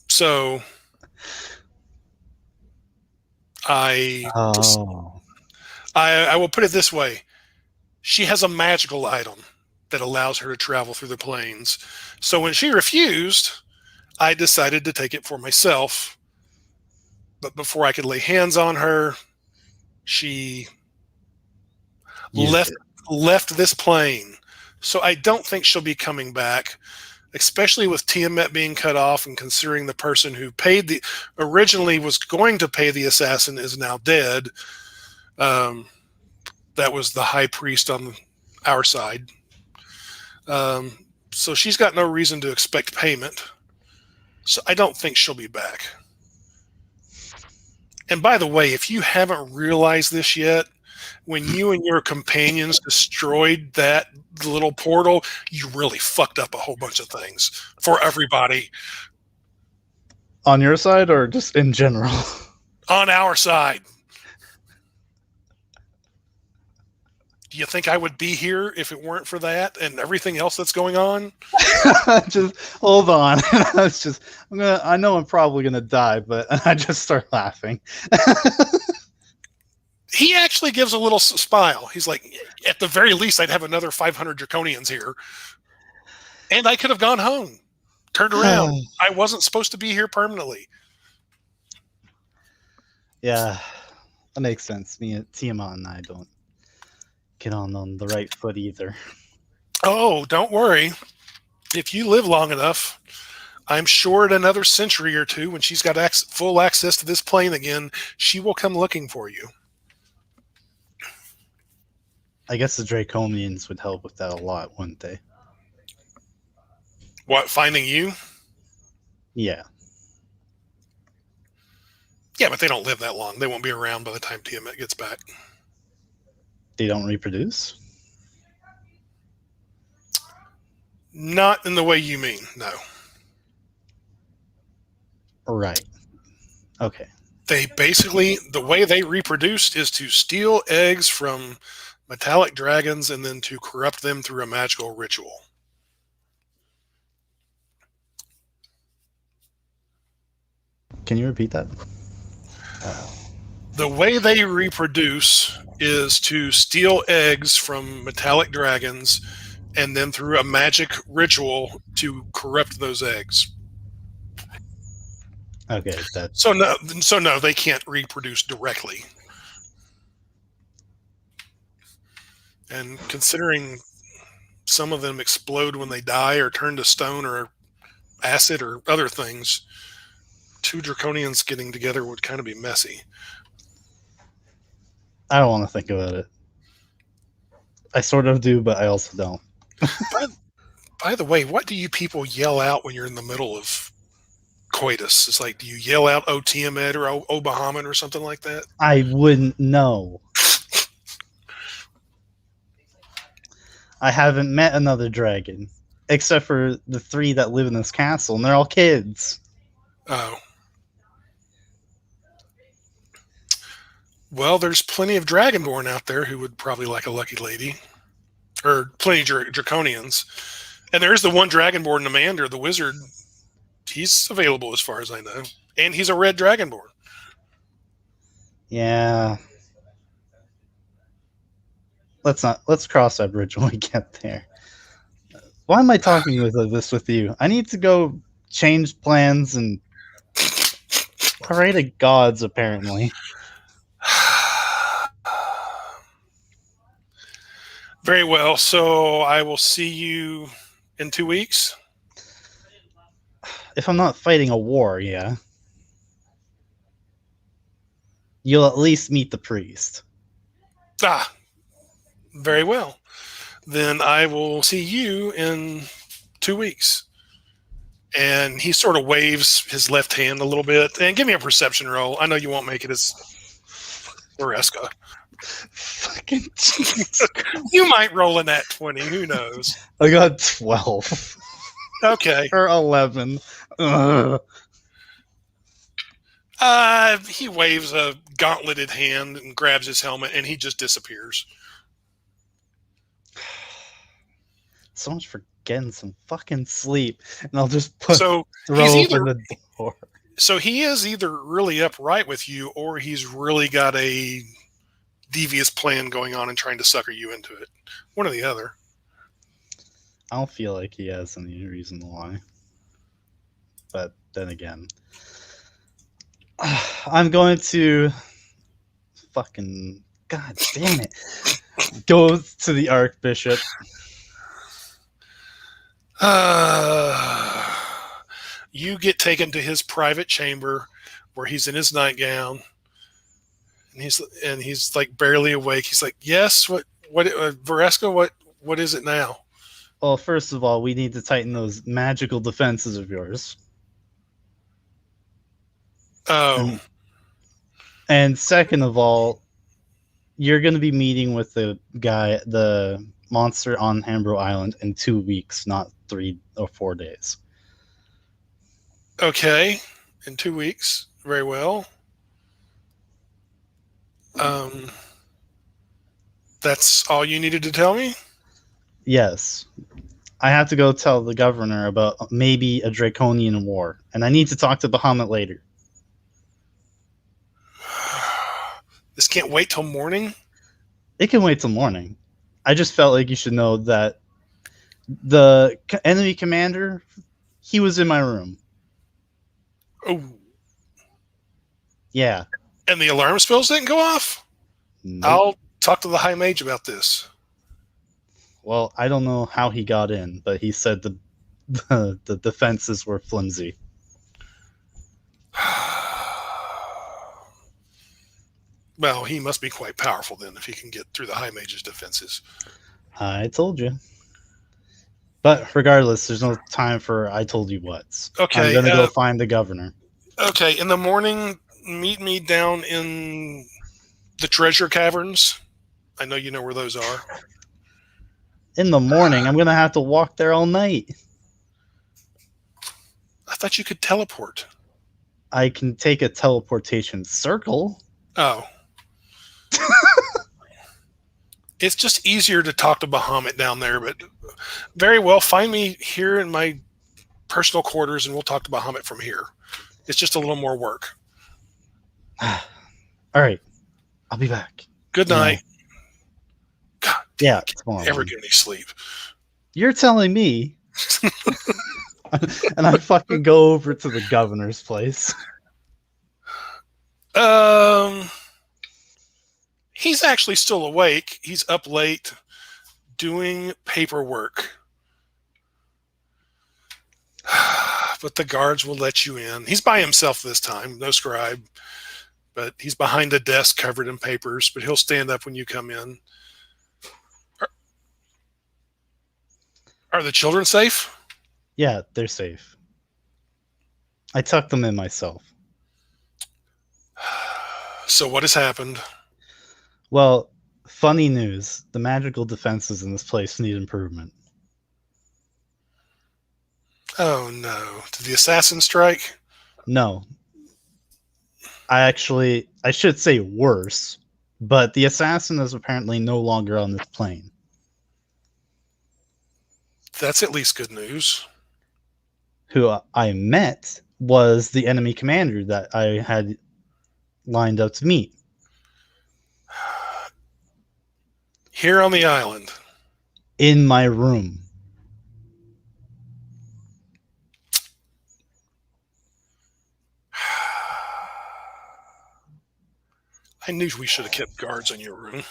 So I will put it this way. She has a magical item that allows her to travel through the plains. So when she refused, I decided to take it for myself. But before I could lay hands on her, she left this plane. So I don't think she'll be coming back, especially with Tiamat being cut off and considering the person who originally was going to pay the assassin is now dead. That was the high priest on our side. So she's got no reason to expect payment. So I don't think she'll be back. And by the way, if you haven't realized this yet, when you and your companions destroyed that little portal, you really fucked up a whole bunch of things for everybody. On your side or just in general? On our side. Do you think I would be here if it weren't for that and everything else that's going on? Just hold on. I know I'm probably gonna die, but I just start laughing. He actually gives a little smile. He's like, at the very least, I'd have another 500 Draconians here. And I could have gone home, turned around. I wasn't supposed to be here permanently. Yeah, that makes sense. Tiamat and I don't get on the right foot either. Oh, don't worry. If you live long enough, I'm sure in another century or two, when she's got full access to this plane again, she will come looking for you. I guess the Draconians would help with that a lot, wouldn't they? What, finding you? Yeah. Yeah, but they don't live that long. They won't be around by the time Tiamat gets back. They don't reproduce? Not in the way you mean, no. Right. Okay. They basically, the way they reproduced is to steal eggs from metallic dragons and then to corrupt them through a magical ritual. Can you repeat that? The way they reproduce is to steal eggs from metallic dragons and then through a magic ritual to corrupt those eggs. Okay, so no, they can't reproduce directly. And considering some of them explode when they die or turn to stone or acid or other things, 2 Draconians getting together would kind of be messy. I don't want to think about it. I sort of do, but I also don't. By the way, what do you people yell out when you're in the middle of coitus? It's like, do you yell out "O Tiamat" or "O Bahamut" or something like that? I wouldn't know. I haven't met another dragon, except for the 3 that live in this castle, and they're all kids. Oh. Well, there's plenty of Dragonborn out there who would probably like a lucky lady. Or plenty of Draconians. And there's the one Dragonborn, Amander, the wizard. He's available as far as I know. And he's a red Dragonborn. Yeah. Let's cross that bridge when we get there. Why am I talking this with you? I need to go change plans and pray to gods, apparently. Very well. So I will see you in 2 weeks. If I'm not fighting a war, yeah. You'll at least meet the priest. Ah, very well. Then I will see you in 2 weeks. And he sort of waves his left hand a little bit. And give me a perception roll. I know you won't make it as Vareska. Fucking Jesus. You might roll in that 20. Who knows? I got 12. Okay. Or 11. He waves a gauntleted hand and grabs his helmet, and he just disappears. So much for getting some fucking sleep, and I'll just throw open the door. So he is either really upright with you, or he's really got a devious plan going on and trying to sucker you into it. One or the other. I don't feel like he has any reason why. But then again, I'm going to fucking, god damn it, go to the Archbishop. You get taken to his private chamber where he's in his nightgown, and he's like barely awake. He's like, "Yes, what, Vareska, what is it now?" Well, first of all, we need to tighten those magical defenses of yours. Oh. And second of all, you're going to be meeting with the monster on Hambro Island in 2 weeks, not 3 or 4 days. Okay, in 2 weeks. Very well. That's all you needed to tell me? Yes. I have to go tell the governor about maybe a draconian war, and I need to talk to Bahamut later. This can't wait till morning? It can wait till morning. I just felt like you should know that the enemy commander, he was in my room. Oh. Yeah. And the alarm spells didn't go off? Nope. I'll talk to the High Mage about this. Well, I don't know how he got in, but he said the defenses were flimsy. Well, he must be quite powerful then if he can get through the High Mage's defenses. I told you. But regardless, there's no time for I told you what's. Okay. I'm going to go find the governor. Okay, in the morning, meet me down in the treasure caverns. I know you know where those are. In the morning, I'm going to have to walk there all night. I thought you could teleport. I can take a teleportation circle. Oh. It's just easier to talk to Bahamut down there, but very well, find me here in my personal quarters and we'll talk to Bahamut from here. It's just a little more work. All right. I'll be back. Good night. God, yeah, never get any sleep. You're telling me. And I fucking go over to the governor's place. He's actually still awake. He's up late doing paperwork. But the guards will let you in. He's by himself this time, no scribe. But he's behind a desk covered in papers, but he'll stand up when you come in. Are the children safe? Yeah, they're safe. I tucked them in myself. So what has happened? Well, funny news. The magical defenses in this place need improvement. Oh no. Did the assassin strike? No. I should say worse, but the assassin is apparently no longer on this plane. That's at least good news. Who I met was the enemy commander that I had lined up to meet. Here on the island. In my room. I knew we should have kept guards in your room.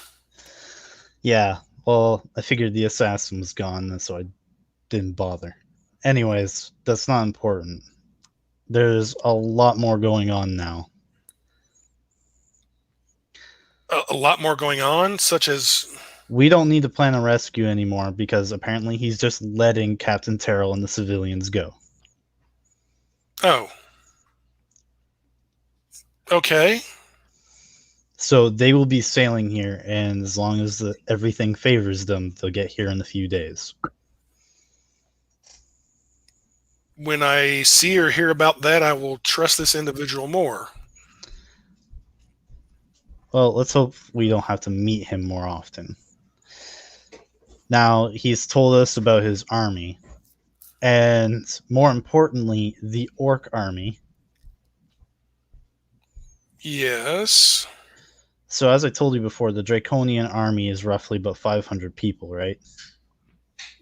Yeah, well, I figured the assassin was gone, so I didn't bother. Anyways, that's not important. There's a lot more going on now. A lot more going on, such as... We don't need to plan a rescue anymore because apparently he's just letting Captain Terrell and the civilians go. Oh. Okay. So they will be sailing here, and as long as everything favors them, they'll get here in a few days. When I see or hear about that, I will trust this individual more. Well, let's hope we don't have to meet him more often. Now, he's told us about his army, and more importantly, the Orc Army. Yes. So as I told you before, the Draconian army is roughly about 500 people, right?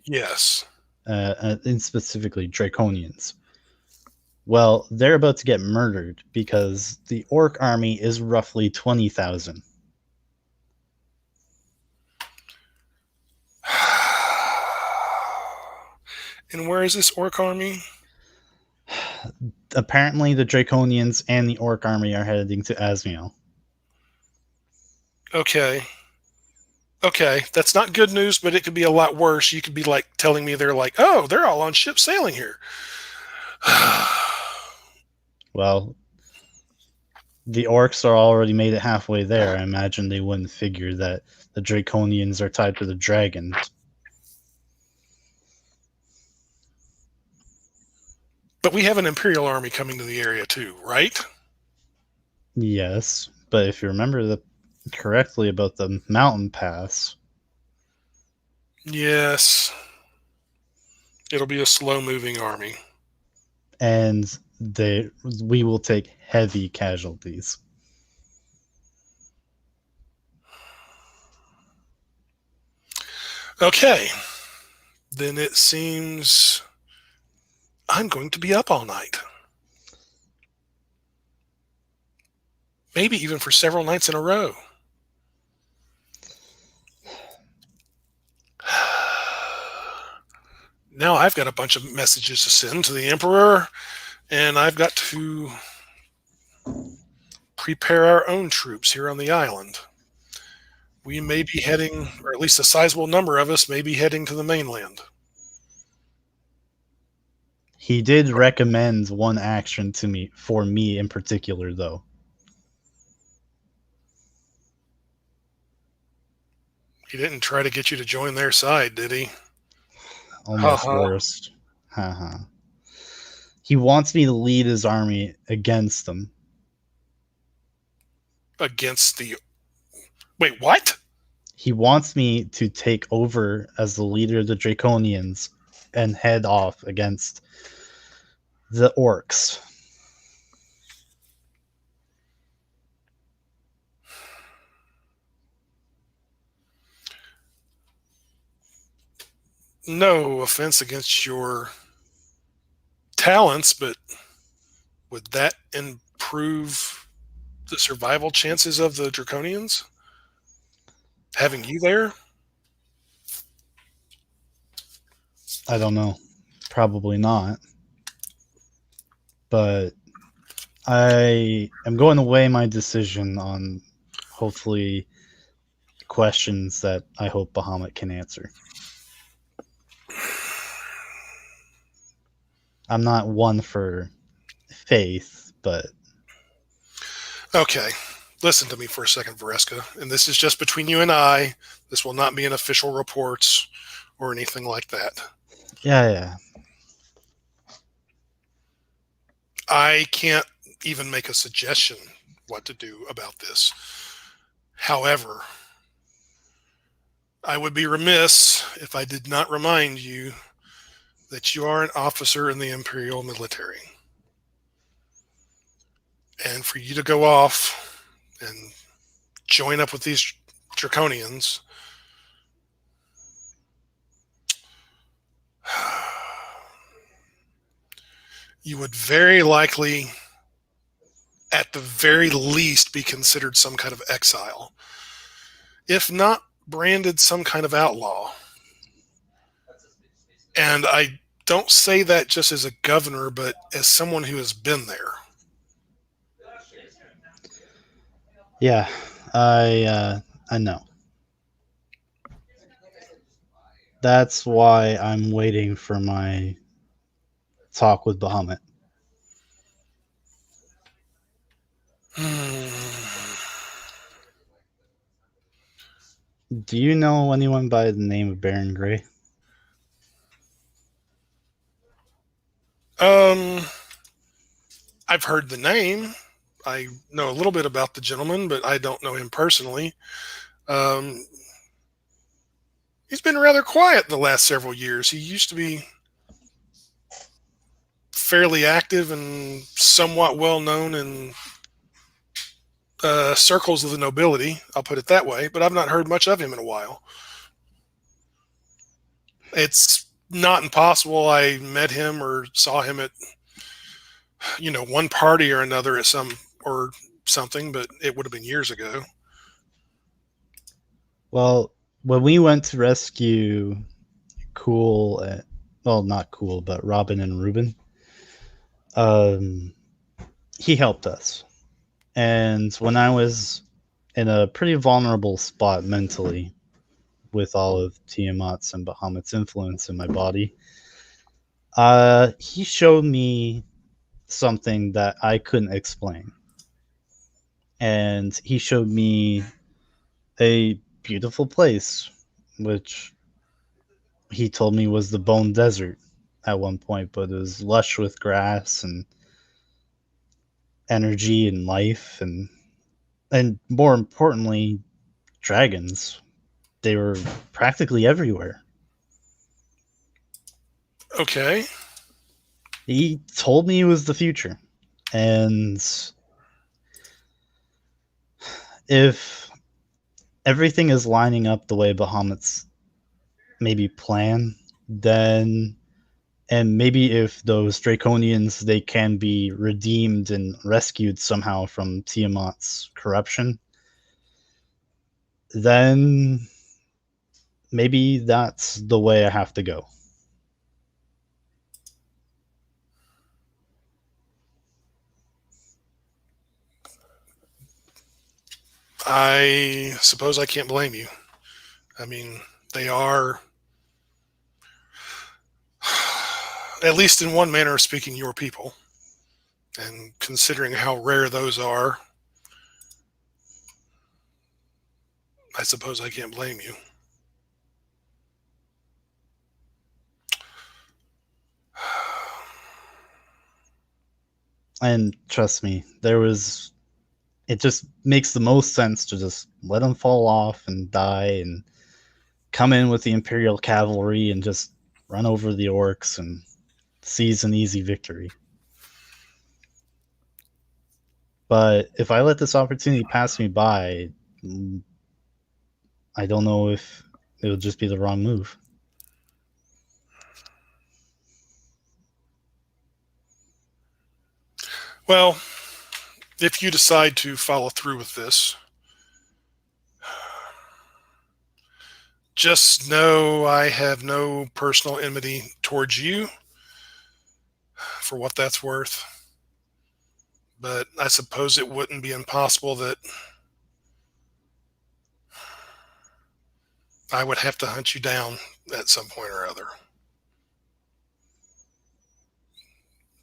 Yes. And specifically Draconians. Well, they're about to get murdered because the Orc army is roughly 20,000. And where is this Orc army? Apparently the Draconians and the Orc army are heading to Asmiel. Okay. Okay, that's not good news, but it could be a lot worse. You could be like telling me they're like, oh, they're all on ships sailing here. Well, the Orcs are already made it halfway there. I imagine they wouldn't figure that the Draconians are tied to the dragons. But we have an Imperial Army coming to the area too, right? Yes, but if you remember correctly about the mountain pass, Yes. It'll be a slow-moving army. And we will take heavy casualties. Okay. Then it seems I'm going to be up all night. Maybe even for several nights in a row. Now I've got a bunch of messages to send to the Emperor, and I've got to prepare our own troops here on the island. We may be heading, or at least a sizable number of us may be heading to the mainland. He did recommend one action to me, for me in particular, though. He didn't try to get you to join their side, did he? Almost Haha. worst. Haha. He wants me to lead his army against them. Against the... Wait, what? He wants me to take over as the leader of the Draconians and head off against the orcs. No offense against your talents, but would that improve the survival chances of the Draconians? Having you there? I don't know. Probably not. But I am going to weigh my decision on hopefully questions that I hope Bahamut can answer. I'm not one for faith, but Okay. Listen to me for a second, Vareska. And this is just between you and I. This will not be in official reports or anything like that. yeah. I can't even make a suggestion what to do about this. However, I would be remiss if I did not remind you that you are an officer in the Imperial military. And for you to go off and join up with these Draconians, you would very likely, at the very least, be considered some kind of exile. If not branded some kind of outlaw. And I don't say that just as a governor, but as someone who has been there. Yeah, I know. That's why I'm waiting for my talk with Bahamut. Do you know anyone by the name of Baron Gray? I've heard the name. I know a little bit about the gentleman, but I don't know him personally. He's been rather quiet the last several years. He used to be fairly active and somewhat well known in circles of the nobility. I'll put it that way. But I've not heard much of him in a while. It's not impossible I met him or saw him at, one party or another at something, but it would have been years ago. Well, when we went to rescue not Cool, but Robin and Ruben, he helped us. And when I was in a pretty vulnerable spot mentally, with all of Tiamat's and Bahamut's influence in my body, he showed me something that I couldn't explain. And he showed me a beautiful place, which he told me was the Bone Desert at one point, but it was lush with grass and energy and life, and more importantly, dragons. They were practically everywhere. Okay. He told me it was the future. And if everything is lining up the way Bahamut's maybe plan, then and maybe if those Draconians they can be redeemed and rescued somehow from Tiamat's corruption, then maybe that's the way I have to go. I suppose I can't blame you. I mean, they are, at least in one manner of speaking, your people. And considering how rare those are, I suppose I can't blame you. And trust me, it just makes the most sense to just let them fall off and die and come in with the Imperial cavalry and just run over the orcs and seize an easy victory. But if I let this opportunity pass me by, I don't know if it would just be the wrong move. Well, if you decide to follow through with this, just know I have no personal enmity towards you, for what that's worth. But I suppose it wouldn't be impossible that I would have to hunt you down at some point or other.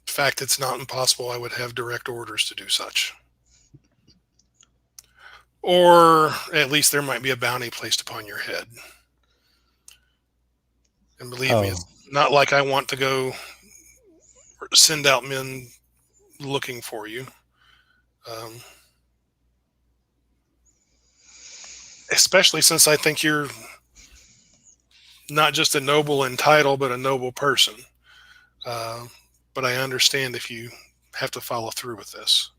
In fact, it's not impossible I would have direct orders to do such. Or at least there might be a bounty placed upon your head. And believe me, it's not like I want to go send out men looking for you. Especially since I think you're not just a noble in title, but a noble person. But I understand if you have to follow through with this.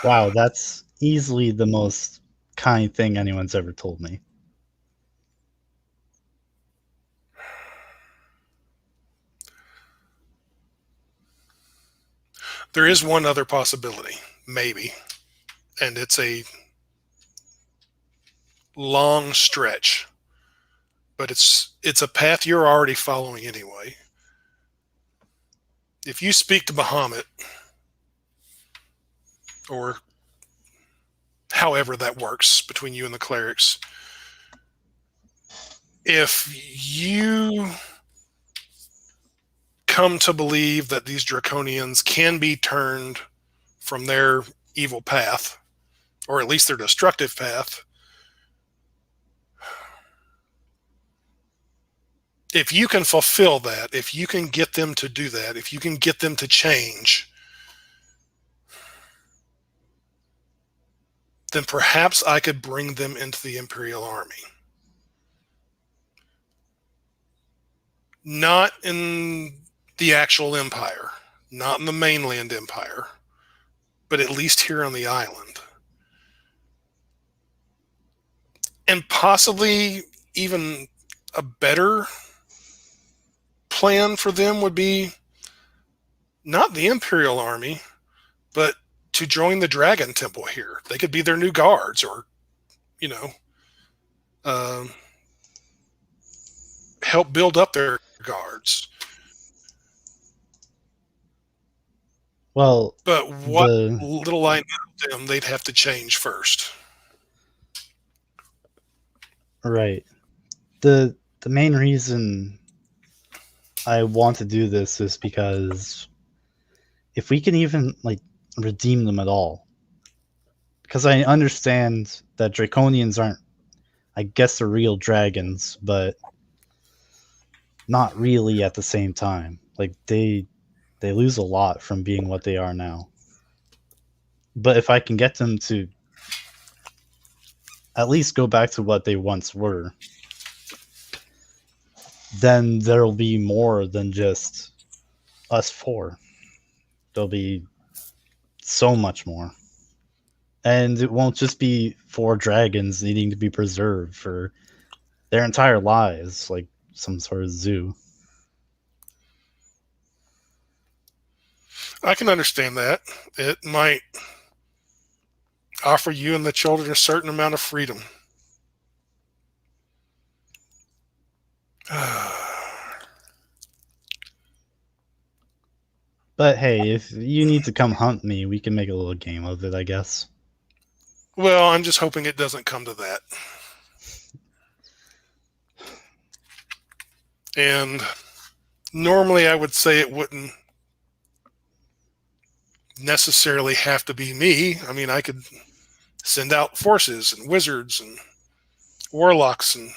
Wow, that's easily the most kind thing anyone's ever told me. There is one other possibility, maybe, and it's a long stretch, but it's a path you're already following anyway. If you speak to Bahamut, or however that works between you and the clerics, if you come to believe that these Draconians can be turned from their evil path, or at least their destructive path, if you can fulfill that, if you can get them to do that, if you can get them to change, then perhaps I could bring them into the Imperial Army. Not in the actual Empire, not in the mainland Empire, but at least here on the island. And possibly even a better plan for them would be not the Imperial Army, but to join the Dragon Temple here. They could be their new guards, or, you know, help build up their guards. Well, but what little I know of them, they'd have to change first. Right. The main reason I want to do this is because if we can even like redeem them at all, because I understand that Draconians aren't, I guess they're real dragons, but not really at the same time. Like they lose a lot from being what they are now. But if I can get them to at least go back to what they once were, then there'll be more than just us four. There'll be so much more. And it won't just be 4 dragons needing to be preserved for their entire lives, like some sort of zoo. I can understand that. It might offer you and the children a certain amount of freedom. But hey, if you need to come hunt me, we can make a little game of it, I guess. Well, I'm just hoping it doesn't come to that. And normally I would say it wouldn't necessarily have to be me. I mean, I could send out forces and wizards and warlocks and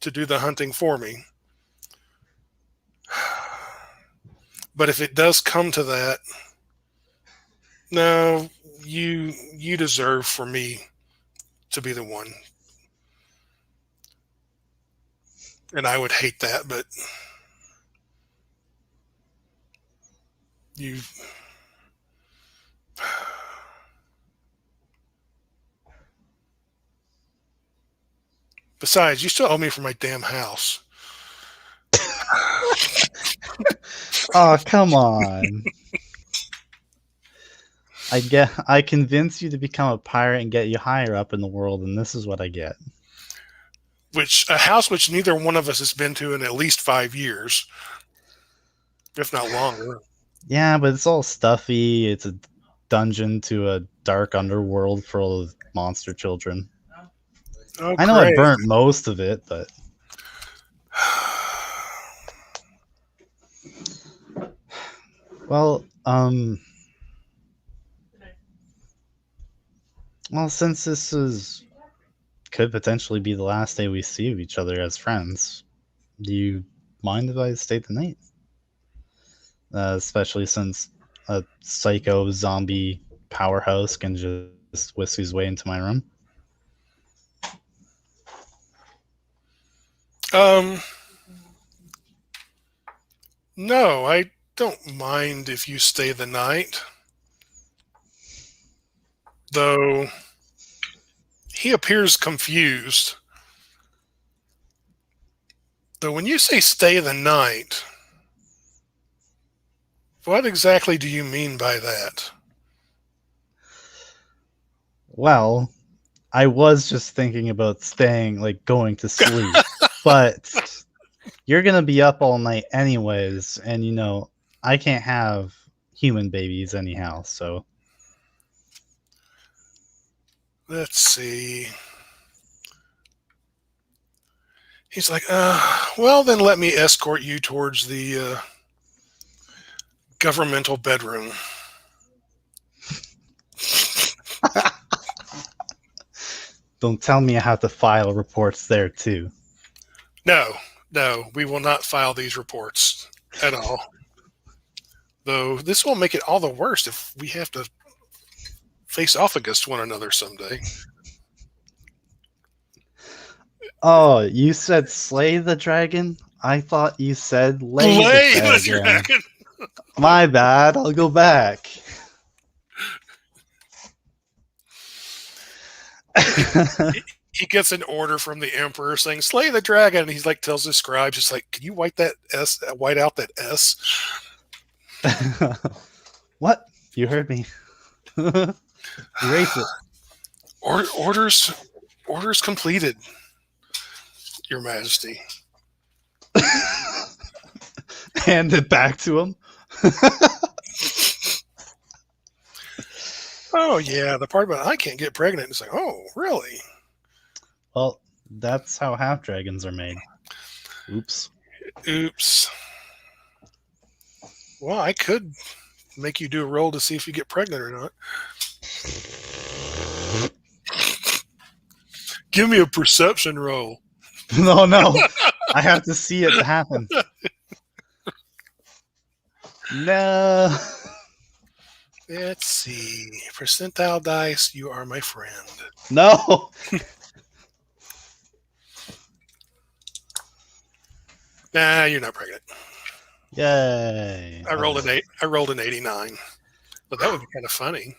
to do the hunting for me. But if it does come to that, no, you deserve for me to be the one. And I would hate that, but you... Besides, you still owe me for my damn house. Oh, come on. I convince you to become a pirate and get you higher up in the world, and this is what I get. A house which neither one of us has been to in at least 5 years, if not longer. Yeah, but it's all stuffy. It's a dungeon to a dark underworld full of monster children. Oh, I know I burnt most of it, but... Well, since this could potentially be the last day we see of each other as friends, do you mind if I stay the night? Especially since a psycho zombie powerhouse can just whisk his way into my room. No, I don't mind if you stay the night. Though he appears confused. Though when you say stay the night, what exactly do you mean by that? Well, I was just thinking about staying, like going to sleep, but you're gonna be up all night anyways, and you know, I can't have human babies anyhow, so. Let's see. He's like, well, then let me escort you towards the governmental bedroom. Don't tell me I have to file reports there too. No, we will not file these reports at all. Though this will make it all the worse if we have to face off against one another someday. Oh, you said slay the dragon? I thought you said lay the dragon. My bad, I'll go back. He gets an order from the emperor saying slay the dragon, and he's like tells his scribes, just like, can you white out that S? What? You heard me. Erase it. Orders completed, Your Majesty. Hand it back to him. Oh yeah, the part about I can't get pregnant. It's like, oh really? Well, that's how half dragons are made. Oops. Well, I could make you do a roll to see if you get pregnant or not. Give me a perception roll. No. I have to see it happen. No. Let's see. Percentile dice, you are my friend. No. Nah, you're not pregnant. Yay! I rolled an 89, but that would be kind of funny.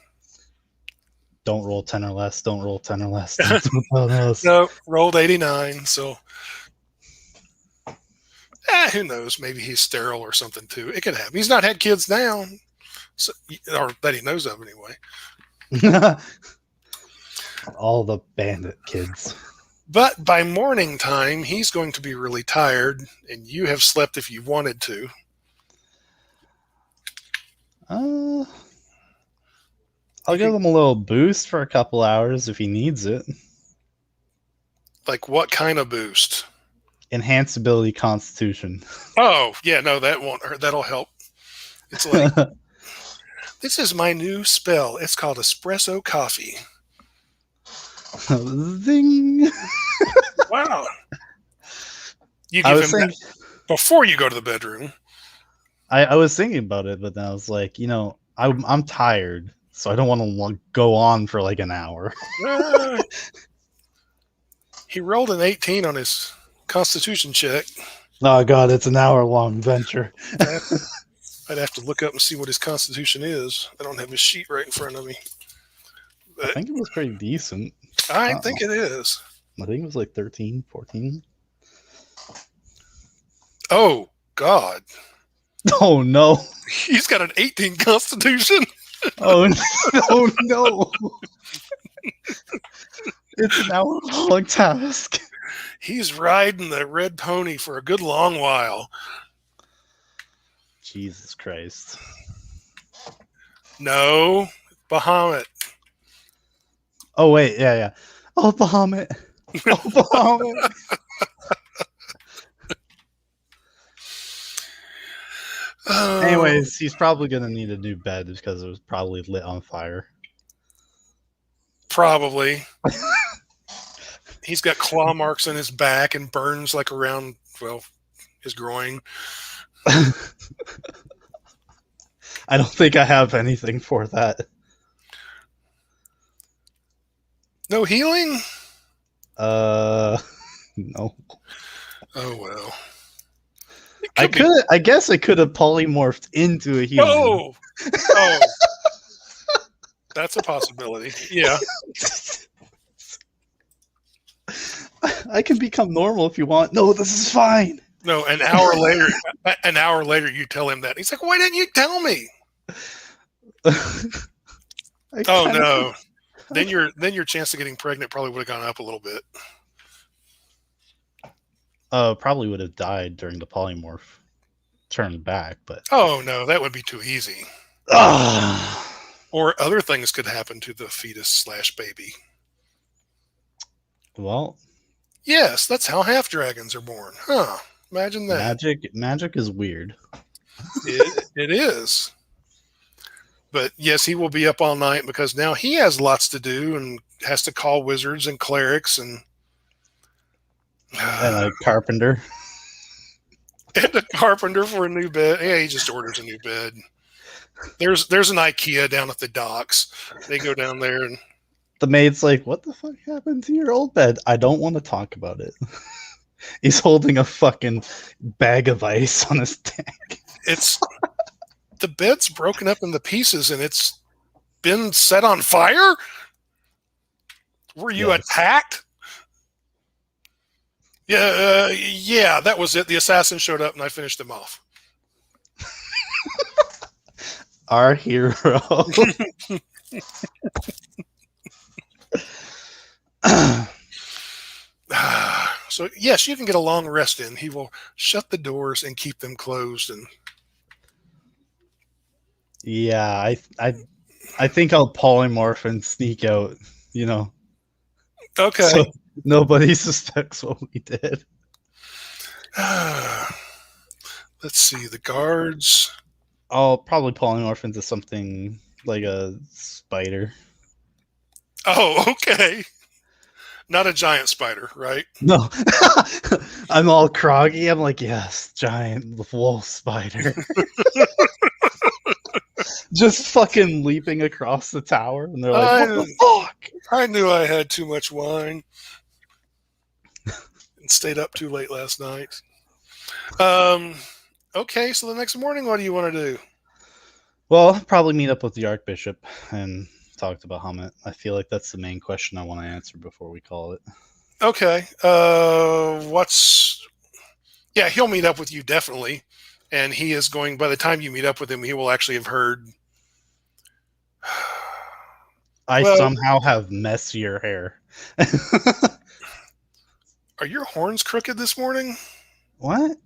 Don't roll 10 or less. Don't roll 10 or less. Don't roll 10 or less. No, rolled 89. So, who knows? Maybe he's sterile or something too. It could happen. He's not had kids now, so, or that he knows of anyway. All the bandit kids. But by morning time, he's going to be really tired, and you have slept if you wanted to. I'll give him a little boost for a couple hours if he needs it. Like what kind of boost? Enhanced ability Constitution. Oh, yeah, no, that won't hurt. That'll help. It's like, this is my new spell. It's called Espresso Coffee. Zing! Wow. You give him that before you go to the bedroom. I was thinking about it, but then I was like, I'm tired, so I don't want to go on for like an hour. He rolled an 18 on his Constitution check. Oh god, it's an hour-long venture. I'd have to look up and see what his Constitution is. I don't have his sheet right in front of me. But I think it was pretty decent. I think it is. I think it was like 13, 14. Oh, God. Oh, no. He's got an 18 Constitution. Oh, no. It's an hour-long task. He's riding the red pony for a good long while. Jesus Christ. No, Bahamut. Oh, wait, yeah. Oh, Bahamut. Oh, Bahamut. Anyways, he's probably going to need a new bed because it was probably lit on fire. Probably. He's got claw marks on his back and burns like around, his groin. I don't think I have anything for that. No healing? No. Oh, well. I guess I could have polymorphed into a human. Oh! That's a possibility. Yeah. I can become normal if you want. No, this is fine. No, an hour later, you tell him that. He's like, why didn't you tell me? No. Then your chance of getting pregnant probably would have gone up a little bit. Probably would have died during the polymorph turn back, but oh no, that would be too easy. Or other things could happen to the fetus/baby. Well, yes, that's how half dragons are born. Huh? Imagine that. Magic is weird. It is. But yes, he will be up all night because now he has lots to do and has to call wizards and clerics and a carpenter. And a carpenter for a new bed. Yeah, he just orders a new bed. There's an IKEA down at the docks. They go down there and the maid's like, what the fuck happened to your old bed? I don't want to talk about it. He's holding a fucking bag of ice on his tank. The bed's broken up into pieces and it's been set on fire? Were you attacked? Yeah, that was it. The assassin showed up and I finished him off. Our hero. So yes, you can get a long rest in. He will shut the doors and keep them closed. And yeah, I think I'll polymorph and sneak out. Okay. So nobody suspects what we did. Let's see the guards. I'll probably polymorph into something like a spider. Oh, okay. Not a giant spider, right? No. I'm all croggy. I'm like, yes, giant wolf spider. Just fucking leaping across the tower. And they're like, what the fuck? I knew I had too much wine. And stayed up too late last night. Um, okay, so the next morning, what do you want to do? Well, probably meet up with the Archbishop and talk to Bahamut. I feel like that's the main question I want to answer before we call it. Okay. Yeah, he'll meet up with you definitely. And he is going, by the time you meet up with him, he will actually have heard. I Well, somehow have messier hair. are your horns crooked this morning? What?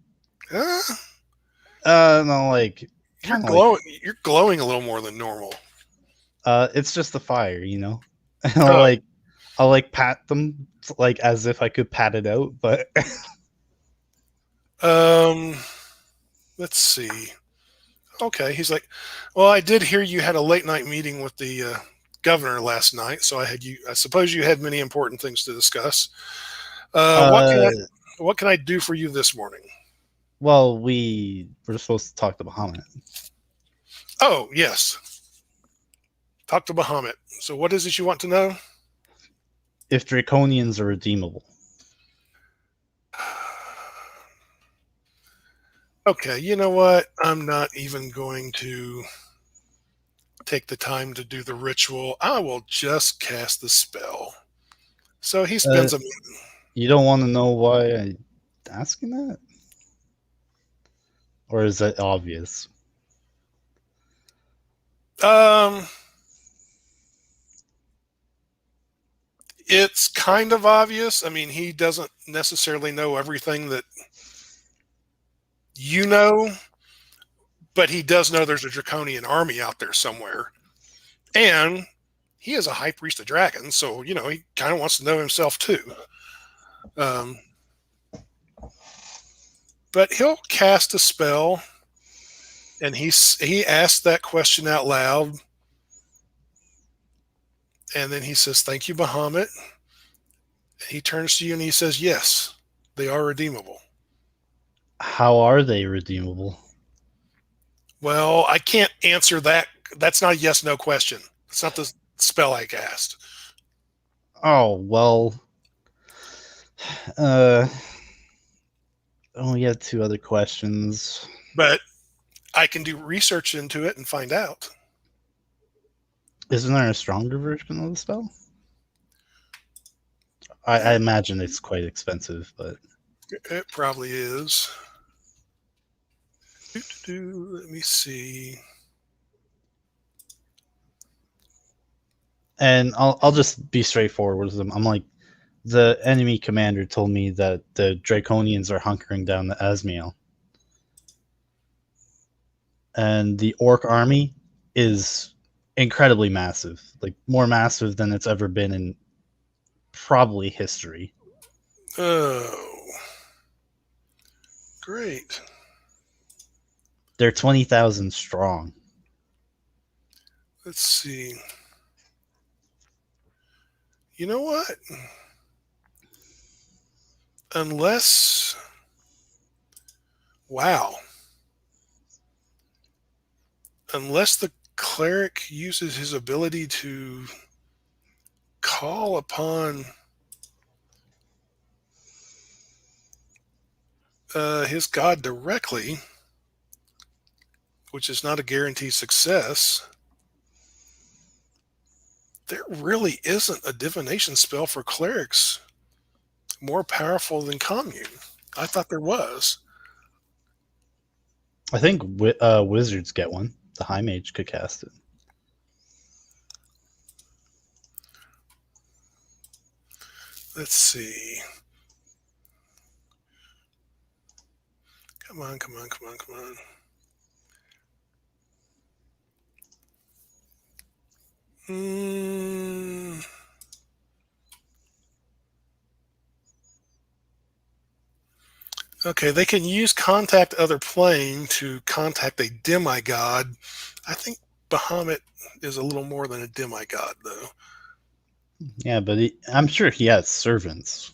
Uh, No, like you're kind of like You're glowing a little more than normal. it's just the fire, you know. Oh, I'll like pat them like as if I could pat it out, but um, let's see. Okay, he's like, well, I did hear you had a late night meeting with the governor last night, so I suppose you had many important things to discuss. Uh, what can uh, I what can I do for you this morning? well, we were supposed to talk to Bahamut. Oh, yes. Talk to Bahamut. So what is it you want to know? If Draconians are redeemable. Okay, you know what? I'm not even going to take the time to do the ritual. I will just cast the spell. So he Uh, spends a you don't want to know why I'm asking that, or is that obvious? um it's kind of obvious. I mean, he doesn't necessarily know everything that you know, but he does know there's a draconian army out there somewhere. And he is a high priest of dragons, so he kind of wants to know himself too. Um, but he'll cast a spell, and he asks that question out loud, and then he says, "Thank you, Bahamut." And he turns to you and he says, "Yes, they are redeemable." How are they redeemable? Well, I can't answer that. That's not a yes/no question. It's not the spell I cast. Oh well. Uh, oh, yeah. Two other questions. But I can do research into it and find out. Isn't there a stronger version of the spell? I imagine it's quite expensive, but It probably is. Let me see. and I'll just be straightforward with them. I'm like, the enemy commander told me that the Draconians are hunkering down the Asmiel, and the Orc Army is incredibly massive, like more massive than it's ever been in probably history. Oh, great. They're 20,000 strong. Let's see. You know what? Unless, wow, unless the cleric uses his ability to call upon his god directly, which is not a guaranteed success, there really isn't a divination spell for clerics more powerful than commune. I thought there was. I think wizards get one. The High Mage could cast it. Let's see. Come on, come on, come on, come on. Mm, okay, they can use contact other plane to contact a demigod. I think Bahamut is a little more than a demigod, though. Yeah, but I'm sure he has servants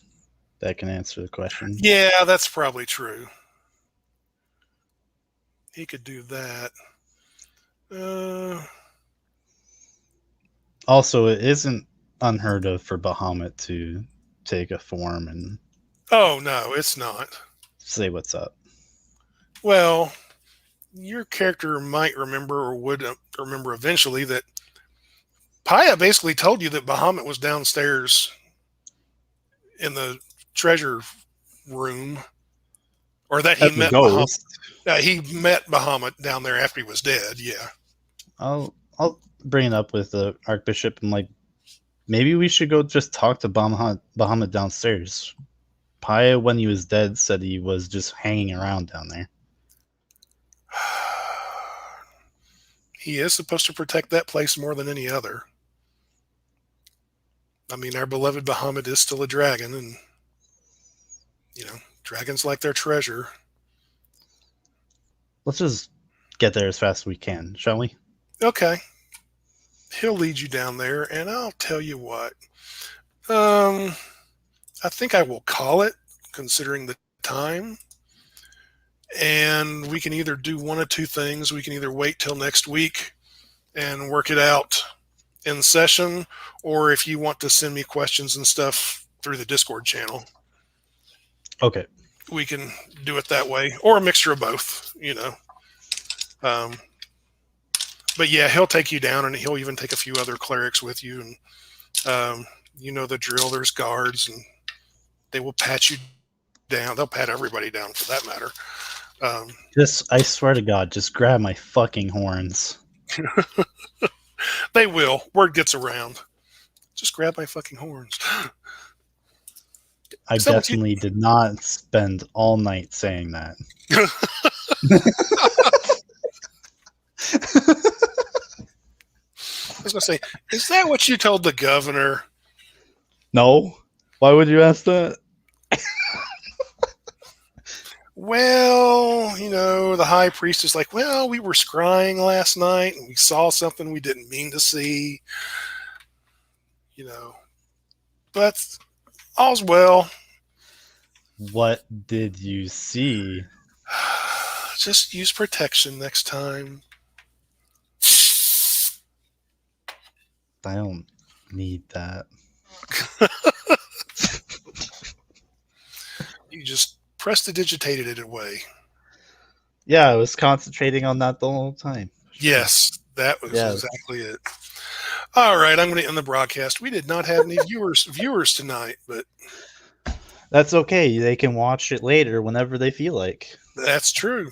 that can answer the question. Yeah, that's probably true. He could do that. Uh, Also, it isn't unheard of for Bahamut to take a form and oh, no, it's not. say what's up. Well, your character might remember or would remember eventually that Paya basically told you that Bahamut was downstairs in the treasure room, or that he As a met Bahamut. ghost, He met Bahamut down there after he was dead. Yeah. I'll bring it up with the Archbishop and like maybe we should go just talk to Bahamut downstairs. Paya, when he was dead, said he was just hanging around down there. He is supposed to protect that place more than any other. I mean, our beloved Bahamut is still a dragon, and dragons like their treasure. Let's just get there as fast as we can, shall we? Okay. He'll lead you down there, and I'll tell you what. I think I will call it, considering the time. And we can either do one of two things. We can either wait till next week and work it out in session, or if you want to send me questions and stuff through the Discord channel. Okay. We can do it that way, or a mixture of both, But yeah, he'll take you down, and he'll even take a few other clerics with you. And the drill. There's guards, and they will pat you down. They'll pat everybody down, for that matter. I swear to God, just grab my fucking horns. They will. Word gets around. Just grab my fucking horns. I definitely did not spend all night saying that. I was going to say, is that what you told the governor? No. Why would you ask that? Well, the high priest is like, well, we were scrying last night and we saw something we didn't mean to see. But all's well. What did you see? Just use protection next time. I don't need that. You just prestidigitated it away. Yeah, I was concentrating on that the whole time. Yes, that was exactly it. All right, I'm going to end the broadcast. We did not have any viewers tonight, but that's okay. They can watch it later whenever they feel like. that's true.